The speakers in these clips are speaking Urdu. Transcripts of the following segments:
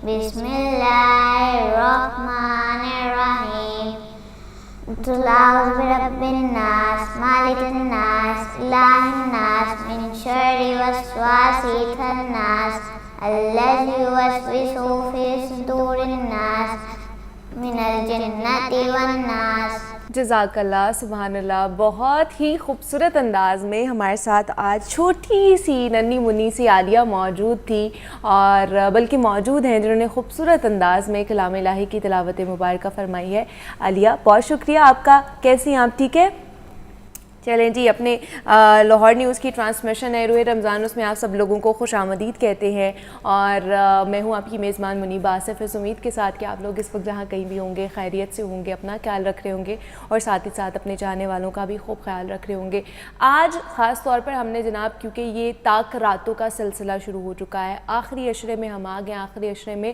بسم اللہ الرحمن الرحیم قل اعوذ برب الناس مالک الناس الہ الناس من شر الوسواس الخناس الذی یوسوس فی صدور الناس من الجنۃ والناس۔ جزاک اللہ، سبحان اللہ، بہت ہی خوبصورت انداز میں ہمارے ساتھ آج چھوٹی سی ننھی منی سی عالیہ موجود تھی، اور بلکہ موجود ہیں جنہوں نے خوبصورت انداز میں کلام الہی کی تلاوت مبارکہ فرمائی ہے۔ عالیہ، بہت شکریہ آپ کا، کیسی ہیں آپ؟ ٹھیک ہے؟ چلیں جی، اپنے لاہور نیوز کی ٹرانسمیشن ہے روح رمضان، اس میں آپ سب لوگوں کو خوش آمدید کہتے ہیں، اور میں ہوں آپ کی میزبان منیبہ آصف، اس امید کے ساتھ کہ آپ لوگ اس وقت جہاں کہیں بھی ہوں گے خیریت سے ہوں گے، اپنا خیال رکھ رہے ہوں گے، اور ساتھ ہی ساتھ اپنے چاہنے والوں کا بھی خوب خیال رکھ رہے ہوں گے۔ آج خاص طور پر ہم نے جناب، کیونکہ یہ طاق راتوں کا سلسلہ شروع ہو چکا ہے، آخری عشرے میں ہم آ گئے، آخری عشرے میں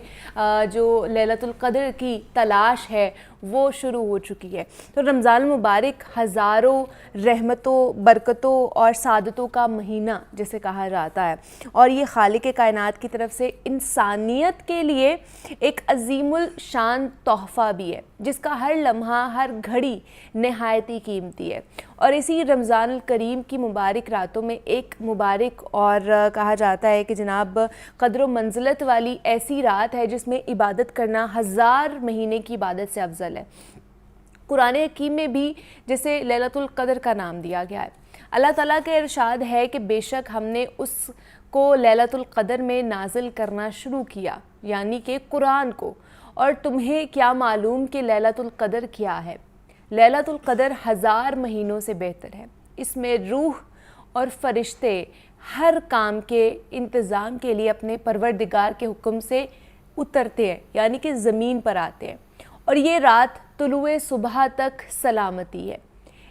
جو لیلۃ القدر کی تلاش ہے وہ شروع ہو چکی ہے۔ تو رمضان المبارک ہزاروں رحمتوں، برکتوں اور سعادتوں کا مہینہ جسے کہا جاتا ہے، اور یہ خالق کائنات کی طرف سے انسانیت کے لیے ایک عظیم الشان تحفہ بھی ہے، جس کا ہر لمحہ، ہر گھڑی نہایت ہی قیمتی ہے۔ اور اسی رمضان الکریم کی مبارک راتوں میں ایک مبارک اور کہا جاتا ہے کہ جناب قدر و منزلت والی ایسی رات ہے جس میں عبادت کرنا 1000 مہینے کی عبادت سے افضل ہے۔ قرآن حکیم میں بھی جسے لیلۃ القدر کا نام دیا گیا ہے۔ اللہ تعالیٰ کا ارشاد ہے کہ بے شک ہم نے اس کو لیلۃ القدر میں نازل کرنا شروع کیا، یعنی کہ قرآن کو، اور تمہیں کیا معلوم کہ لیلۃ القدر کیا ہے؟ لیلۃ القدر 1000 مہینوں سے بہتر ہے۔ اس میں روح اور فرشتے ہر کام کے انتظام کے لیے اپنے پروردگار کے حکم سے اترتے ہیں، یعنی کہ زمین پر آتے ہیں، اور یہ رات طلوع صبح تک سلامتی ہے۔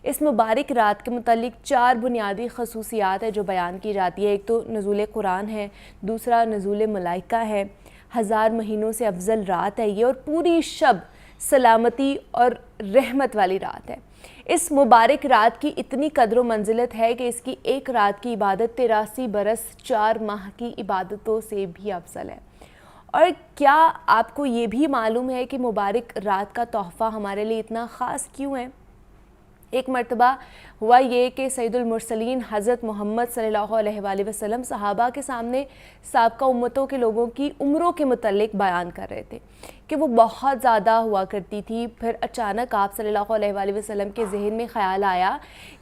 اس مبارک رات کے متعلق 4 بنیادی خصوصیات ہیں جو بیان کی جاتی ہے۔ ایک تو نزول قرآن ہے، دوسرا نزول ملائکہ ہے، 1000 مہینوں سے افضل رات ہے یہ، اور پوری شب سلامتی اور رحمت والی رات ہے۔ اس مبارک رات کی اتنی قدر و منزلت ہے کہ اس کی ایک رات کی عبادت 83 برس 4 ماہ کی عبادتوں سے بھی افضل ہے۔ اور کیا آپ کو یہ بھی معلوم ہے کہ مبارک رات کا تحفہ ہمارے لیے اتنا خاص کیوں ہے؟ ایک مرتبہ ہوا یہ کہ سید المرسلین حضرت محمد صلی اللہ علیہ وآلہ وسلم صحابہ کے سامنے سابقہ امتوں کے لوگوں کی عمروں کے متعلق بیان کر رہے تھے کہ وہ بہت زیادہ ہوا کرتی تھی۔ پھر اچانک آپ صلی اللہ علیہ وآلہ وسلم کے ذہن میں خیال آیا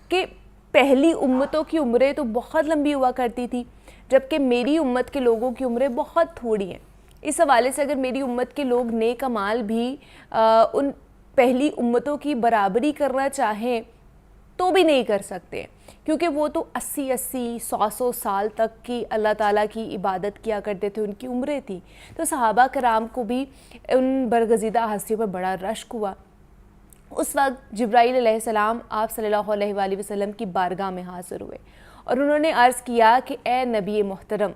کہ پہلی امتوں کی عمریں تو بہت لمبی ہوا کرتی تھی، جبکہ میری امت کے لوگوں کی عمریں بہت تھوڑی ہیں۔ اس حوالے سے اگر میری امت کے لوگ نیک اعمال بھی ان پہلی امتوں کی برابری کرنا چاہیں تو بھی نہیں کر سکتے، کیونکہ وہ تو 80 100 سال تک کی اللہ تعالیٰ کی عبادت کیا کرتے تھے، ان کی عمریں تھیں۔ تو صحابہ کرام کو بھی ان برگزیدہ ہستیوں پر بڑا رشک ہوا۔ اس وقت جبرائیل علیہ السلام آپ صلی اللہ علیہ وآلہ وسلم کی بارگاہ میں حاضر ہوئے، اور انہوں نے عرض کیا کہ اے نبی محترم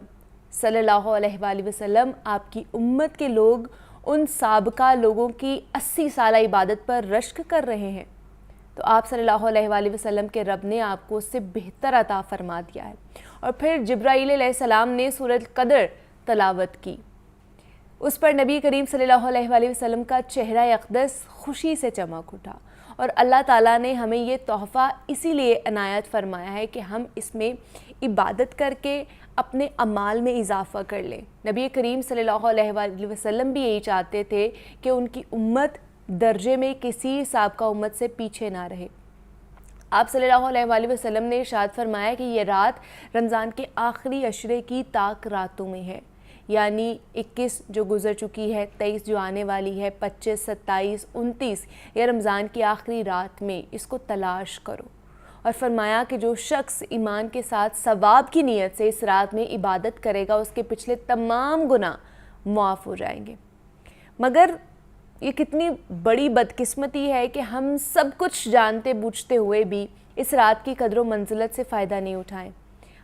صلی اللہ علیہ وآلہ وسلم، آپ کی امت کے لوگ ان سابقہ لوگوں کی 80 سالہ عبادت پر رشک کر رہے ہیں۔ تو آپ صلی اللہ علیہ وآلہ وسلم کے رب نے آپ کو اس سے بہتر عطا فرما دیا ہے۔ اور پھر جبرائیل علیہ السلام نے سورۃ القدر تلاوت کی، اس پر نبی کریم صلی اللہ علیہ وآلہ وسلم کا چہرہ اقدس خوشی سے چمک اٹھا، اور اللہ تعالیٰ نے ہمیں یہ تحفہ اسی لیے عنایت فرمایا ہے کہ ہم اس میں عبادت کر کے اپنے اعمال میں اضافہ کر لیں۔ نبی کریم صلی اللہ علیہ وآلہ وسلم بھی یہی چاہتے تھے کہ ان کی امت درجے میں کسی سابقہ امت سے پیچھے نہ رہے۔ آپ صلی اللہ علیہ وآلہ وسلم نے ارشاد فرمایا کہ یہ رات رمضان کے آخری عشرے کی طاق راتوں میں ہے، یعنی 21 جو گزر چکی ہے، 23 جو آنے والی ہے، 25 27 29 یہ رمضان کی آخری رات میں اس کو تلاش کرو۔ اور فرمایا کہ جو شخص ایمان کے ساتھ ثواب کی نیت سے اس رات میں عبادت کرے گا، اس کے پچھلے تمام گناہ معاف ہو جائیں گے۔ مگر یہ کتنی بڑی بدقسمتی ہے کہ ہم سب کچھ جانتے بوجھتے ہوئے بھی اس رات کی قدر و منزلت سے فائدہ نہیں اٹھائیں۔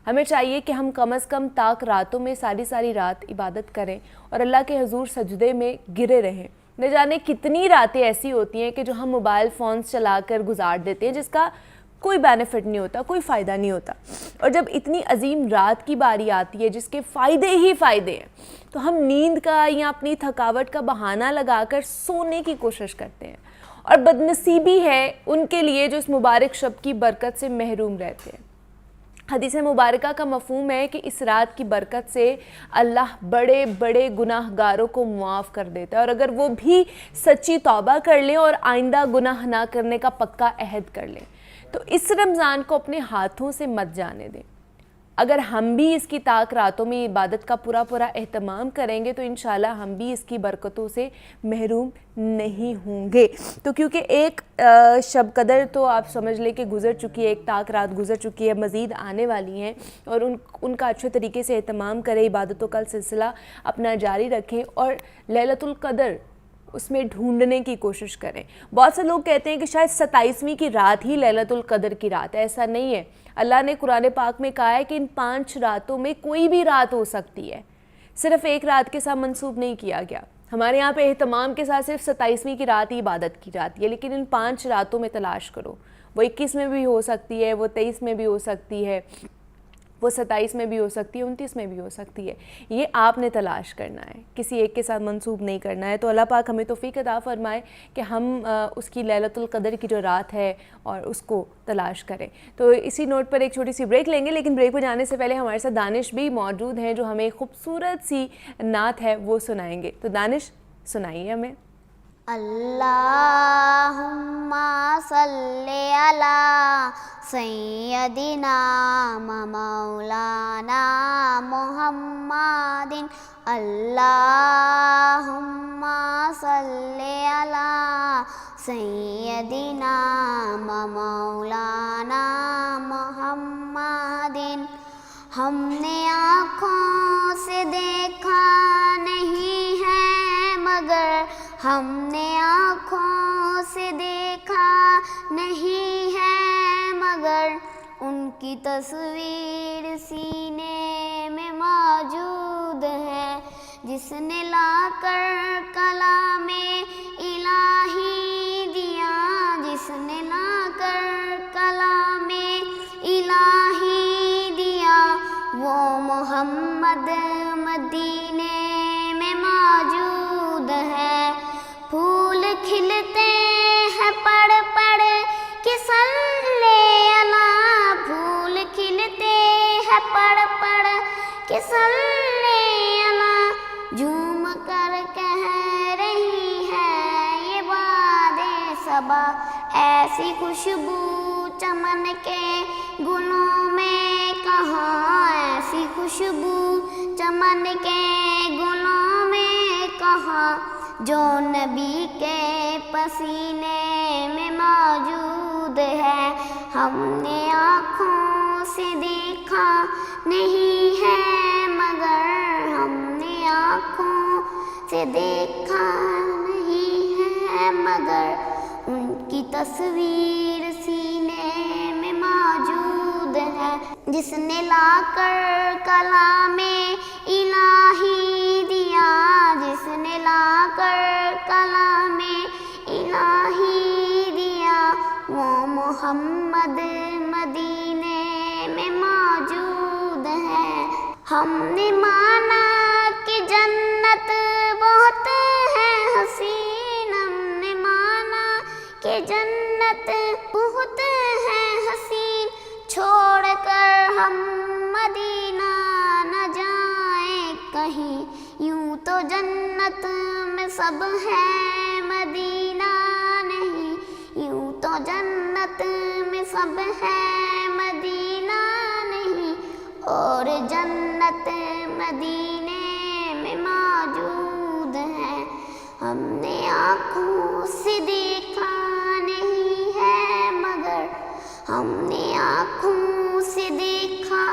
ہمیں چاہیے کہ ہم کم از کم طاق راتوں میں ساری رات عبادت کریں اور اللہ کے حضور سجدے میں گرے رہیں۔ نہ جانے کتنی راتیں ایسی ہوتی ہیں کہ جو ہم موبائل فونز چلا کر گزار دیتے ہیں، جس کا کوئی بینیفٹ نہیں ہوتا, کوئی فائدہ نہیں ہوتا. اور جب اتنی عظیم رات کی باری آتی ہے جس کے فائدے ہی فائدے ہیں, تو ہم نیند کا یا اپنی تھکاوٹ کا بہانہ لگا کر سونے کی کوشش کرتے ہیں. اور بدنصیبی ہے ان کے لیے جو اس مبارک شب کی برکت سے محروم رہتے ہیں. حدیث مبارکہ کا مفہوم ہے کہ اس رات کی برکت سے اللہ بڑے بڑے گناہ گاروں کو معاف کر دیتا ہے, اور اگر وہ بھی سچی توبہ کر لیں اور آئندہ گناہ نہ کرنے کا پکا عہد کر لیں تو اس رمضان کو اپنے ہاتھوں سے مت جانے دیں. اگر ہم بھی اس کی طاق راتوں میں عبادت کا پورا اہتمام کریں گے تو انشاءاللہ ہم بھی اس کی برکتوں سے محروم نہیں ہوں گے. تو کیونکہ ایک شب قدر تو آپ سمجھ لیں کہ گزر چکی ہے, ایک طاق رات گزر چکی ہے, مزید آنے والی ہیں, اور ان کا اچھے طریقے سے اہتمام کریں, عبادتوں کا سلسلہ اپنا جاری رکھیں اور لیلۃ القدر اس میں ڈھونڈنے کی کوشش کریں. بہت سے لوگ کہتے ہیں کہ شاید 27ویں کی رات ہی لیلۃ القدر کی رات ہے. ایسا نہیں ہے. اللہ نے قرآن پاک میں کہا ہے کہ ان 5 راتوں میں کوئی بھی رات ہو سکتی ہے, صرف ایک رات کے ساتھ منسوب نہیں کیا گیا. ہمارے یہاں پہ اہتمام کے ساتھ صرف 27ویں کی رات ہی عبادت کی جاتی ہے, لیکن ان 5 راتوں میں تلاش کرو. وہ 21 میں بھی ہو سکتی ہے, وہ 23 میں بھی ہو سکتی ہے, وہ 27 میں بھی ہو سکتی ہے, 29 میں بھی ہو سکتی ہے. یہ آپ نے تلاش کرنا ہے, کسی ایک کے ساتھ منسوب نہیں کرنا ہے. تو اللہ پاک ہمیں توفیق عطا فرمائے کہ ہم اس کی لیلۃ القدر کی جو رات ہے اور اس کو تلاش کریں. تو اسی نوٹ پر ایک چھوٹی سی بریک لیں گے, لیکن بریک پہ جانے سے پہلے ہمارے ساتھ دانش بھی موجود ہیں جو ہمیں خوبصورت سی نعت ہے وہ سنائیں گے. تو دانش سنائیے ہمیں. اللہم صلی علی سیدنا مولانا محمد. اللہم صلی علی سیدنا مولانا محمد. ہم نے آنکھوں سے دیکھا نہیں ہے مگر, ہم نے آنکھوں سے دیکھا نہیں ہے مگر, ان کی تصویر سینے میں موجود ہے. جس نے لا کر کلام الہی دیا, جس نے لا کر کلام الہی دیا, وہ محمد مدینے میں موجود ہے. پھول کھلتے ہیں پڑھ پڑھ کے صلی علی, پھول کھلتے ہیں پڑھ پڑھ کے صلی علی. جھوم کر کہہ رہی ہے یہ باد صبا, ایسی خوشبو چمن کے گلوں میں کہاں, ایسی خوشبو چمن کے گلوں میں کہاں, جو نبی کے پسینے میں موجود ہے. ہم نے آنکھوں سے دیکھا نہیں ہے مگر, ہم نے آنکھوں سے دیکھا نہیں ہے مگر, ان کی تصویر سینے میں موجود ہے. جس نے لا کر کلام الہی دیا, جس نے لا کر کلام الہی دیا, وہ محمد مدینے میں موجود ہے. ہم نے مانا کہ جنت بہت ہے حسین, ہم نے مانا کہ جنت بہت ہے حسین, چھوڑ کر ہم مدینہ نہ جائیں کہیں, یوں تو جنت میں سب ہے مدینہ نہیں, یوں تو جنت میں سب ہے مدینہ نہیں, اور جنت مدینے میں موجود ہے. ہم نے آنکھوں سے دیکھا نہیں ہے مگر, ہم نے آنکھوں سے دیکھا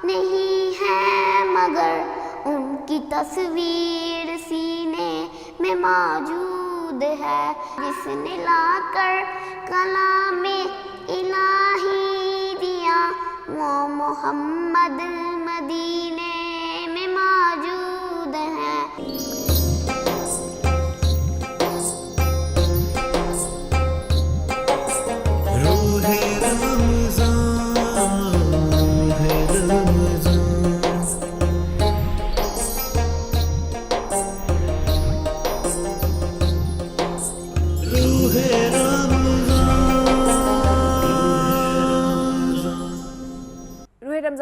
نہیں ہے مگر, ان کی تصویر سینے میں موجود ہے. جس نے لا کر کلام الہی دیا, وہ محمد مدینے میں موجود ہے. روح رحمت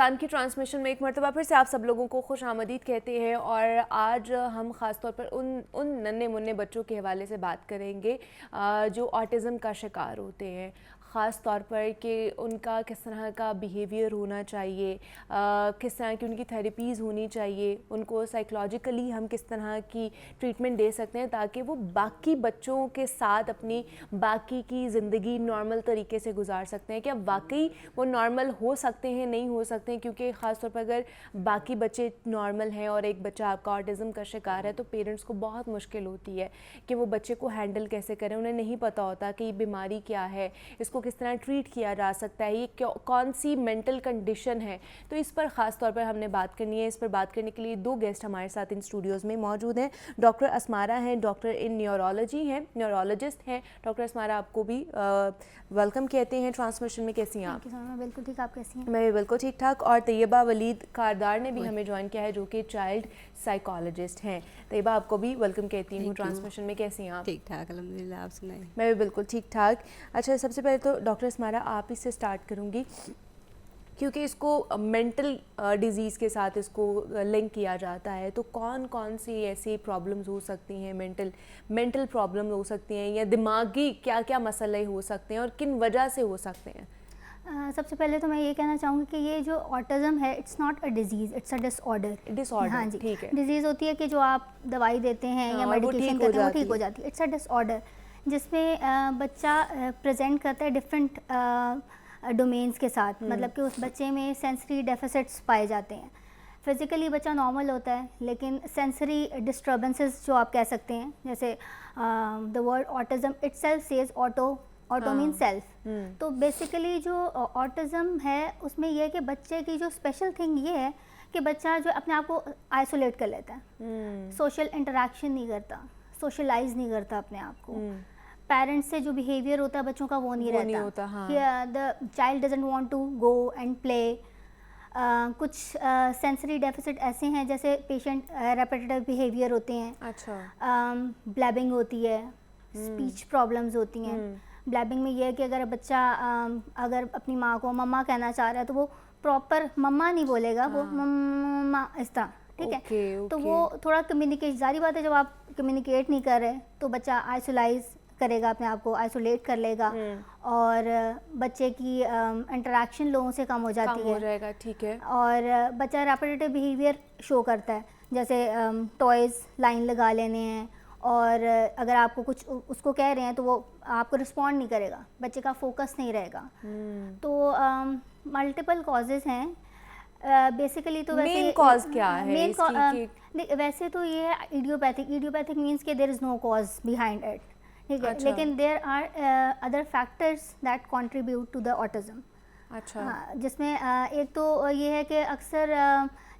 فیضان کی ٹرانسمیشن میں ایک مرتبہ پھر سے آپ سب لوگوں کو خوش آمدید کہتے ہیں، اور آج ہم خاص طور پر ان ننھے منھے بچوں کے حوالے سے بات کریں گے جو آٹزم کا شکار ہوتے ہیں، خاص طور پر کہ ان کا کس طرح کا بیہیویئر ہونا چاہیے، کس طرح کی ان کی تھیراپیز ہونی چاہیے، ان کو سائیکولوجیکلی ہم کس طرح کی ٹریٹمنٹ دے سکتے ہیں تاکہ وہ باقی بچوں کے ساتھ اپنی باقی کی زندگی نارمل طریقے سے گزار سکتے ہیں. کیا واقعی وہ نارمل ہو سکتے ہیں؟ نہیں ہو سکتے ہیں، کیونکہ خاص طور پر اگر باقی بچے نارمل ہیں اور ایک بچہ آپ کا آٹزم کا شکار ہے تو پیرنٹس کو بہت مشکل ہوتی ہے کہ وہ بچے کو ہینڈل کیسے کریں. انہیں نہیں پتہ ہوتا کہ یہ بیماری کیا ہے، اس کو کس طرح ٹریٹ کیا جا سکتا ہے، یہ کون سی مینٹل کنڈیشن ہے. تو اس پر خاص طور پر ہم نے بات کرنی ہے. اس پر بات کرنے کے لیے دو گیسٹ ہمارے ساتھ ان اسٹوڈیوز میں موجود ہیں. ڈاکٹر اسمارہ ہیں، ڈاکٹر ان نیورولوجی ہیں، نیورولوجسٹ ہیں. ڈاکٹر اسمارہ آپ کو بھی ویلکم کہتے ہیں ٹرانسمیشن میں. کیسی ہیں آپ؟ میں بالکل ٹھیک، آپ کیسی ہیں؟ میں بھی بالکل ٹھیک ٹھاک. اور طیبہ ولید کاردار نے بھی ہمیں جوائن کیا ہے جو کہ چائلڈ سائیکالوجسٹ ہیں. طیبہ آپ کو بھی ویلکم کہتی ہوں ٹرانسمیشن میں. کیسی ہیں آپ؟ ٹھیک ٹھاک الحمدللہ، آپ سنائیں؟ میں بھی بالکل ٹھیک ٹھاک. اچھا، سب سے پہلے تو ڈاکٹر اسمارہ آپ ہی سے اسٹارٹ کروں گی، کیونکہ اس کو مینٹل ڈیزیز کے ساتھ اس کو لنک کیا جاتا ہے. تو کون کون سی ایسی پرابلمز ہو سکتی ہیں، مینٹل پرابلم ہو سکتی ہیں، یا دماغی کیا کیا مسئلے ہو سکتے ہیں اور کن وجہ سے ہو سکتے ہیں؟ سب سے پہلے تو میں یہ کہنا چاہوں گی کہ یہ جو آٹزم ہے it's not a disease, it's a disorder. ہاں جی، ٹھیک ہے. ڈیزیز ہوتی ہے کہ جو آپ دوائی دیتے ہیں یا میڈیکیشن کرتے ہیں وہ ٹھیک ہو جاتی ہے. اٹس اے ڈس آرڈر جس میں بچہ پریزنٹ کرتا ہے ڈفرینٹ ڈومینس کے ساتھ. مطلب کہ اس بچے میں سینسری ڈیفیسٹس پائے جاتے ہیں. فزیکلی بچہ نارمل ہوتا ہے لیکن سینسری ڈسٹربنسز جو آپ کہہ سکتے ہیں، جیسے the word autism itself says auto means self. تو بیسیکلی جو آٹزم ہے اس میں یہ ہے کہ بچے کی جو اسپیشل تھنگ یہ ہے کہ بچہ جو اپنے آپ کو آئسولیٹ کر لیتا ہے، سوشل انٹریکشن نہیں کرتا، سوشلائز نہیں کرتا اپنے آپ کو. پیرنٹس سے جو بیہیویئر ہوتا ہے بچوں کا وہ نہیں رہتا. The child doesn't want to go and play. کچھ سینسری ڈیفیسٹ ایسے ہیں جیسے پیشنٹ ریپیٹیو بیہیویئر ہوتے ہیں. اچھا. بلیبنگ ہوتی ہے، اسپیچ پرابلمز ہوتی ہیں. بلیبنگ میں یہ ہے کہ اگر بچہ اگر اپنی ماں کو مما کہنا چاہ رہا ہے تو وہ پراپر مما نہیں بولے گا، وہ مما اس طرح. ٹھیک ہے، تو وہ تھوڑا کمیونیکیٹ، ظاہری بات ہے جب آپ کمیونیکیٹ نہیں کر رہے تو بچہ آئسولائز کرے گا، اپنے آپ کو آئسولیٹ کر لے گا، اور بچے کی انٹریکشن لوگوں سے کم ہو جاتی ہے. ہو جائے گا. ٹھیک ہے. اور بچہ ریپیٹیو بیہیویئر شو کرتا ہے، جیسے ٹوائز لائن لگا لینے ہیں، اور اگر آپ کو کچھ اس کو کہہ رہے ہیں تو وہ آپ کو رسپونڈ نہیں کرے گا، بچے کا فوکس نہیں رہے گا. تو ملٹیپل کازز ہیں بیسیکلی. تو مین کاز کیا ہے اس کی؟ ویسے تو یہ ہے ایڈیوپیتھک مینس کہ there is no cause behind it. ٹھیک ہے، لیکن there are other factors that contribute to the autism. اچھا. جس میں ایک تو یہ ہے کہ اکثر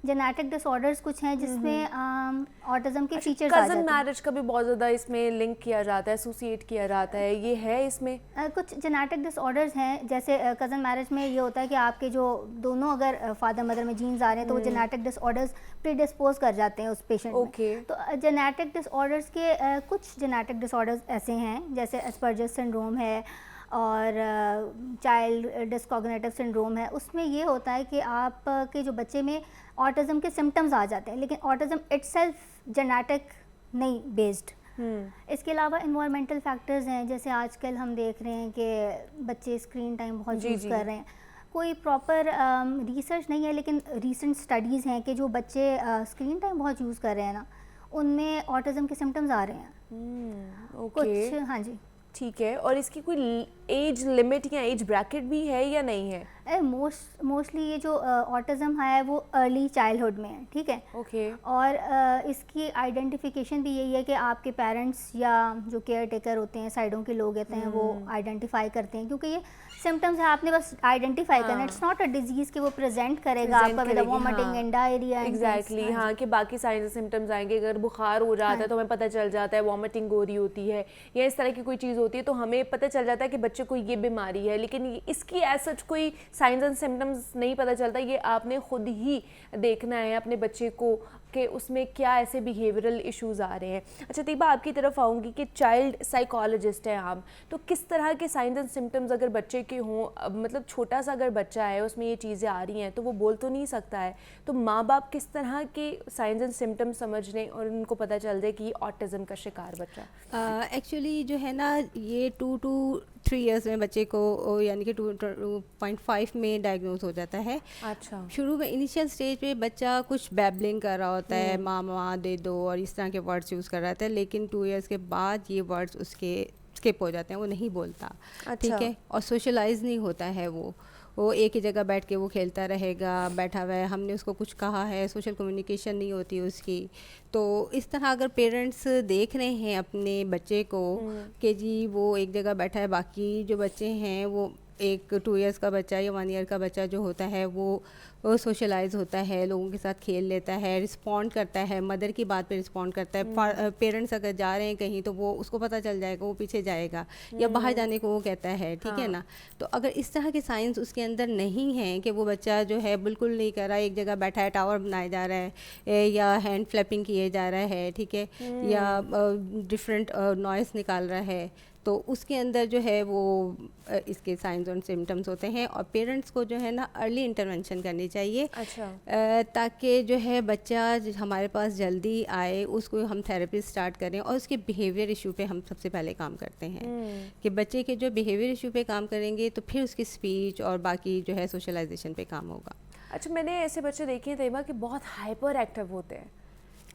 جینیٹک ڈس آرڈرز کچھ ہیں جس میں آٹزم کے فیچرز آ جاتے ہیں. کزن میرج کا بھی بہت زیادہ اس میں لنک کیا جاتا ہے، ایسوسیٹ کیا جاتا ہے، یہ ہے اس میں کچھ جینیٹک ڈس آرڈرز ہیں. جیسے کزن میرج میں یہ ہوتا ہے کہ آپ کے جو دونوں اگر فادر مدر میں جینز آ رہے ہیں تو وہ جینیٹک ڈس آرڈرز پری ڈسپوز کر جاتے ہیں اس پیشنٹ میں. تو جینیٹک ڈس آرڈرز کے کچھ جینیٹک ڈس آرڈرز ایسے ہیں جیسے اسپرجر سنڈروم ہے اور چائلڈ ڈسکوگنیٹو سنڈروم ہے. اس میں یہ ہوتا ہے کہ آپ کے جو بچے میں آٹزم کے سمٹمز آ جاتے ہیں لیکن آٹزم اٹ سیلف جینیٹک نہیں بیسڈ. اس کے علاوہ انوائرمنٹل فیکٹرز ہیں، جیسے آج کل ہم دیکھ رہے ہیں کہ بچے اسکرین ٹائم بہت یوز کر رہے ہیں. کوئی پراپر ریسرچ نہیں ہے لیکن ریسنٹ اسٹڈیز ہیں کہ جو بچے اسکرین ٹائم بہت یوز کر رہے ہیں نا ان میں آٹزم کے سمٹمز آ رہے ہیں کچھ. ہاں جی ٹھیک ہے. اور اس کی کوئی ایج لمٹ یا ایج بریکٹ بھی ہے یا نہیں ہے؟ موسٹلی یہ جو آٹزم ہے وہ ارلی چائلڈہڈ میں ہے. ٹھیک ہے. اوکے. اور اس کی آئیڈینٹیفیکیشن بھی یہی ہے کہ آپ کے پیرنٹس یا جو کیئر ٹیکر ہوتے ہیں، سائڈوں کے لوگ ہوتے ہیں، وہ آئیڈینٹیفائی کرتے ہیں کیونکہ یہ سمٹمز ہے، آپ نے بس آئیڈینٹیفائی کرنا. اٹس ناٹ اے ڈیزیز کہ وہ پریزنٹ کرے گا آپ کا with vomiting and diarrhoea. Exactly. ہاں، کہ باقی سائنس سمٹمز آئیں گے. اگر بخار ہو جاتا ہے تو ہمیں پتہ چل جاتا ہے، وامٹنگ ہو رہی ہوتی ہے یا اس طرح کی کوئی چیز ہوتی ہے تو ہمیں پتہ چل جاتا ہے کہ بچے کو یہ بیماری ہے. لیکن اس کی ایز سچ کوئی سائنس اینڈ سمٹمز نہیں پتہ چلتا. یہ آپ نے خود ہی دیکھنا ہے اپنے بچے کو کہ اس میں کیا ایسے بیہیورل ایشوز آ رہے ہیں. اچھا طیبہ آپ کی طرف آؤں گی کہ چائلڈ سائیکالوجسٹ ہیں آپ, تو کس طرح کے سائنس اینڈ سمٹمز اگر بچے کے ہوں, مطلب چھوٹا سا اگر بچہ ہے اس میں یہ چیزیں آ رہی ہیں تو وہ بول تو نہیں سکتا ہے, تو ماں باپ کس طرح کے سائنس اینڈ سمٹمز سمجھ لیں اور ان کو پتہ چل جائے کہ یہ آٹزم کا شکار بچہ؟ ایکچولی جو ہے نا یہ 2 to 3 ایئرس میں بچے کو یعنی کہ 2.5 میں ڈائگنوز ہو جاتا ہے. اچھا, شروع میں انیشیل اسٹیج پہ بچہ کچھ بیبلنگ کر رہا ہوتا ہے, ماما دے دو اور اس طرح کے ورڈس یوز کر رہا تھا, لیکن 2 ایئرس کے بعد یہ ورڈس اس کے اسکپ ہو جاتے ہیں, وہ نہیں بولتا. ٹھیک ہے, اور سوشلائز نہیں ہوتا ہے, وہ ایک ہی جگہ بیٹھ کے وہ کھیلتا رہے گا, بیٹھا ہوا ہے, ہم نے اس کو کچھ کہا ہے, سوشل کمیونیکیشن نہیں ہوتی اس کی. تو اس طرح اگر پیرنٹس دیکھ رہے ہیں اپنے بچے کو کہ جی وہ ایک جگہ بیٹھا ہے, باقی جو بچے ہیں وہ ایک 2 ایئرس کا بچہ یا 1 ایئر کا بچہ جو ہوتا ہے وہ سوشلائز ہوتا ہے, لوگوں کے ساتھ کھیل لیتا ہے, رسپونڈ کرتا ہے, مدر کی بات پہ رسپونڈ کرتا ہے. پیرنٹس اگر جا رہے ہیں کہیں تو وہ اس کو پتہ چل جائے گا, وہ پیچھے جائے گا, یا باہر جانے کو وہ کہتا ہے. ٹھیک ہے نا. تو اگر اس طرح کے سائنس اس کے اندر نہیں ہیں کہ وہ بچہ جو ہے بالکل نہیں کر رہا, ایک جگہ بیٹھا ہے, ٹاور بنایا جا رہا ہے یا ہینڈ فلیپنگ کیے جا رہا ہے, ٹھیک ہے, یا ڈفرینٹ نوائز نکال رہا ہے, تو اس کے اندر جو ہے وہ اس کے سائنس اور سمٹمس ہوتے ہیں. اور پیرنٹس کو جو ہے نا ارلی انٹرونشن کرنی چاہیے. اچھا, تاکہ جو ہے بچہ ہمارے پاس جلدی آئے, اس کو ہم تھیراپی اسٹارٹ کریں, اور اس کے بیہیویئر ایشو پہ ہم سب سے پہلے کام کرتے ہیں کہ بچے کے جو بیہیویئر ایشو پہ کام کریں گے تو پھر اس کی اسپیچ اور باقی جو ہے سوشلائزیشن پہ کام ہوگا. اچھا, میں نے ایسے بچے دیکھے ہیں طیبہ کہ بہت ہائپر ایکٹیو ہوتے ہیں,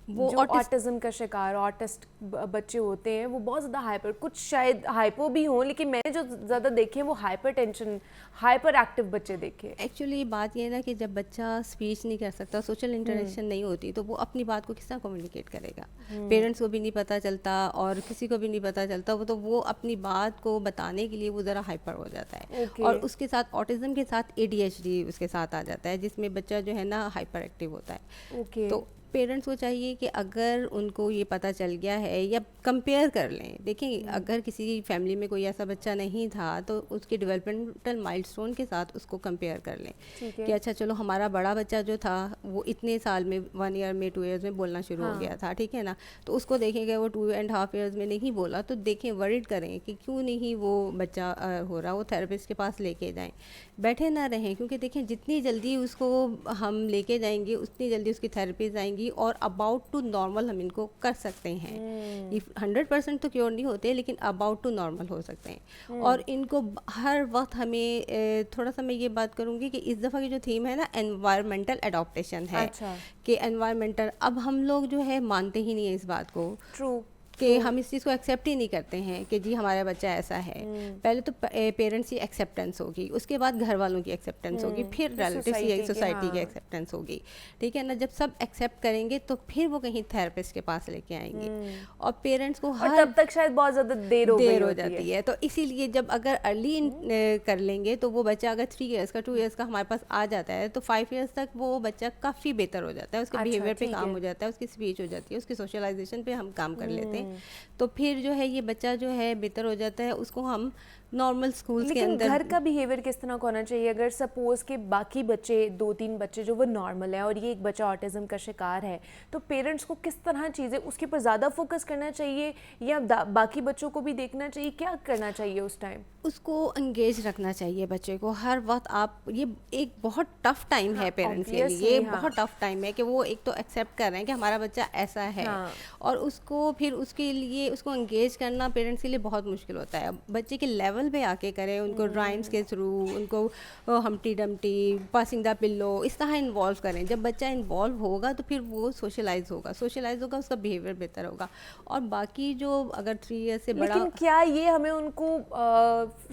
وہ آٹزم کا شکار آٹسٹ بچے ہوتے ہیں, وہ بہت زیادہ ہائپر, کچھ شاید ہائپو بھی ہوں, لیکن میں نے جو زیادہ دیکھے ہیں وہ ہائپر ٹینشن ہائپر ایکٹیو بچے دیکھے. ایکچولی بات یہ ہے نا کہ جب بچہ اسپیچ نہیں کر سکتا, سوشل انٹریکشن نہیں ہوتی, تو وہ اپنی بات کو کس طرح کمیونیکیٹ کرے گا. پیرنٹس کو بھی نہیں پتہ چلتا اور کسی کو بھی نہیں پتہ چلتا, وہ اپنی بات کو بتانے کے لیے وہ ذرا ہائپر ہو جاتا ہے. اور اس کے ساتھ آٹزم کے ساتھ ADHD اس کے ساتھ آ جاتا ہے, جس میں بچہ جو ہے نا ہائپر ایکٹیو ہوتا ہے. تو پیرنٹس کو چاہیے کہ اگر ان کو یہ پتہ چل گیا ہے, یا کمپیئر کر لیں. دیکھیں, اگر کسی فیملی میں کوئی ایسا بچہ نہیں تھا تو اس کے ڈیولپمنٹل مائلسٹون کے ساتھ اس کو کمپیئر کر لیں کہ اچھا چلو ہمارا بڑا بچہ جو تھا وہ اتنے سال میں 1 ایئر میں 2 ایئرز میں بولنا شروع ہو گیا تھا. ٹھیک ہے نا. تو اس کو دیکھیں گے وہ 2.5 ایئرز میں نہیں بولا, تو دیکھیں ورڈ کریں کہ کیوں نہیں وہ بچہ ہو رہا, وہ تھراپسٹ کے پاس لے کے جائیں, بیٹھے نہ رہیں. کیونکہ دیکھیں جتنی جلدی اس کو ہم لے کے جائیں گے اتنی جلدی اس کی تھراپیز آئیں گی, اور اباؤٹ ٹو نارمل ہم ان کو کر سکتے ہیں. 100% تو کیور نہیں ہوتے, لیکن اباؤٹ ٹو نارمل ہو سکتے ہیں. اور ان کو ہر وقت ہمیں تھوڑا سا میں یہ بات کروں گی کہ اس دفعہ کی جو تھیم ہے نا انوائرمنٹل اڈاپٹیشن ہے, کہ انوائرمنٹل, اب ہم لوگ جو ہے مانتے ہی نہیں ہیں اس بات کو. ٹرو, کہ ہم اس چیز کو ایکسیپٹ ہی نہیں کرتے ہیں کہ جی ہمارا بچہ ایسا ہے. پہلے تو پیرنٹس کی ایکسیپٹنس ہوگی, اس کے بعد گھر والوں کی ایکسیپٹنس ہوگی, پھر ریلیٹیوس کی, سوسائٹی کی ایکسیپٹنس ہوگی. ٹھیک ہے نا. جب سب ایکسیپٹ کریں گے تو پھر وہ کہیں تھراپسٹ کے پاس لے کے آئیں گے. اور پیرنٹس کو تب تک شاید بہت زیادہ دیر ہو جاتی ہے. تو اسی لیے جب اگر ارلی کر لیں گے تو وہ بچہ اگر 3 ایئرس کا 2 ایئرس کا ہمارے پاس آ جاتا ہے تو 5 ایئرس تک وہ بچہ کافی بہتر ہو جاتا ہے, اس کے بیہیویئر پہ کام ہو جاتا ہے, اس کی اسپیچ ہو جاتی ہے, اس کی سوشلائزیشن پہ ہم کام کر لیتے ہیں. تو پھر جو ہے یہ بچہ جو ہے بہتر ہو جاتا ہے, اس کو ہم نارمل اسکولس کے اندر. گھر کا بیہیویئر کس طرح ہونا چاہیے اگر سپوز کہ باقی بچے 2-3 بچے جو وہ نارمل ہیں اور یہ ایک بچہ آٹزم کا شکار ہے, تو پیرنٹس کو کس طرح چیزیں اس کے اوپر زیادہ فوکس کرنا چاہیے یا باقی بچوں کو بھی دیکھنا چاہیے, کیا کرنا چاہیے اس ٹائم؟ اس کو انگیج رکھنا چاہیے بچے کو ہر وقت. آپ یہ ایک بہت ٹف ٹائم ہے پیرنٹس کے لیے, یہ بہت ٹف ٹائم ہے کہ وہ ایک تو ایکسیپٹ کر رہے ہیں کہ ہمارا بچہ ایسا ہے, اور اس کو پھر اس کے لیے اس کو انگیج کرنا پیرنٹس کے لیے بہت مشکل ہوتا ہے. بچے کے لیول پہ آ کے کریں, ان کو رائمس کے تھرو, ان کو ہمٹی ڈمٹی, پاسنگ دا پلو, اس طرح انوالو کریں. جب بچہ انوالو ہوگا تو پھر وہ سوشلائز ہوگا, اس کا بیہیویئر بہتر ہوگا. اور باقی جو اگر 3 ایئر سے بڑا, لیکن کیا یہ ہمیں ان کو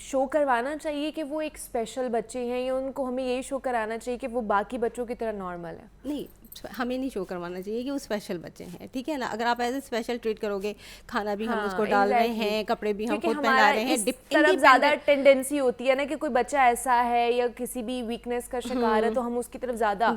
شو کروانا چاہیے کہ وہ ایک اسپیشل بچے ہیں, یا ان کو ہمیں یہ شو کرانا چاہیے کہ وہ باقی بچوں کی طرح نارمل ہے؟ نہیں, ہمیں نہیں شو کروانا چاہیے کہ وہ اسپیشل بچے ہیں. ٹھیک ہے نا. اگر آپ ایز اے اسپیشل ٹریٹ کرو گے, کھانا بھی ہم اس کو ڈال رہے ہیں, کپڑے بھی ہم خود پہنا رہے ہیں, طرف زیادہ ٹینڈنسی ہوتی ہے نا کہ کوئی بچہ ایسا ہے یا کسی بھی ویکنیس کا شکار ہے تو ہم اس کی طرف زیادہ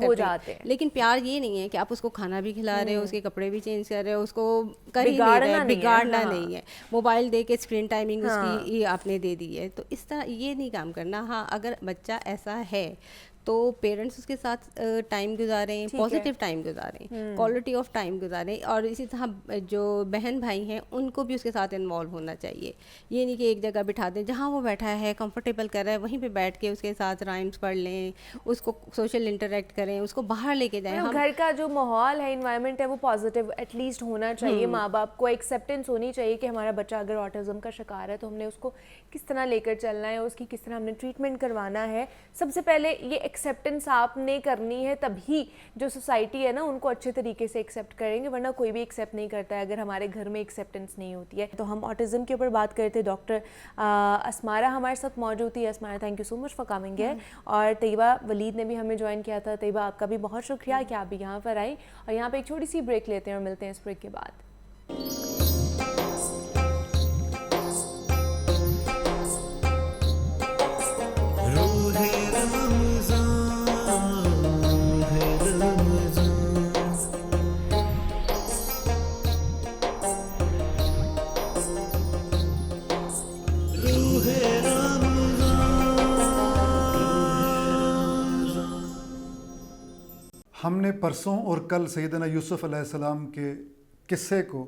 ہو جاتے ہیں. لیکن پیار یہ نہیں ہے کہ آپ اس کو کھانا بھی کھلا رہے ہو, اس کے کپڑے بھی چینج کر رہے ہو, اس کو کر ہی نہیں رہے, بگاڑنا نہیں ہے. موبائل دے کے اسکرین ٹائمنگ اس کی آپ نے دے دی ہے, تو اس طرح یہ نہیں کام کرنا. ہاں, اگر بچہ ایسا ہے تو پیرنٹس اس کے ساتھ ٹائم گزاریں, پازیٹیو ٹائم گزاریں, کوالٹی آف ٹائم گزاریں, اور اسی طرح جو بہن بھائی ہیں ان کو بھی اس کے ساتھ انوالو ہونا چاہیے. یہ نہیں کہ ایک جگہ بٹھا دیں, جہاں وہ بیٹھا ہے کمفرٹیبل کر رہا ہے وہیں پہ بیٹھ کے اس کے ساتھ رائمس پڑھ لیں, اس کو سوشل انٹریکٹ کریں, اس کو باہر لے کے جائیں. گھر کا جو ماحول ہے, انوائرمنٹ ہے, وہ پازیٹیو ایٹ لیسٹ ہونا چاہیے. ماں باپ کو ایکسیپٹینس ہونی چاہیے کہ ہمارا بچہ اگر آٹزم کا شکار ہے تو ہم نے اس کو کس طرح لے کر چلنا ہے, اس کی کس طرح ہم نے ٹریٹمنٹ کروانا ہے. سب سے پہلے یہ ایکسیپٹینس آپ نے کرنی ہے, تبھی جو سوسائٹی ہے نا ان کو اچھے طریقے سے ایکسیپٹ کریں گے, ورنہ کوئی بھی ایکسیپٹ نہیں کرتا ہے اگر ہمارے گھر میں ایکسیپٹینس نہیں ہوتی ہے. تو ہم آٹزم کے اوپر بات کرتے تھے. ڈاکٹر اسمارہ ہمارے ساتھ موجود تھی. Asmara, thank you so much for coming here. اور طیبہ ولید نے بھی ہمیں جوائن کیا تھا. طیبہ, آپ کا بھی بہت شکریہ کہ آپ بھی یہاں پر آئیں. اور یہاں پہ ایک چھوٹی سی بریک لیتے ہیں اور ملتے ہیں اس بریک کے بعد. ہم نے پرسوں اور کل سیدنا یوسف علیہ السلام کے قصے کو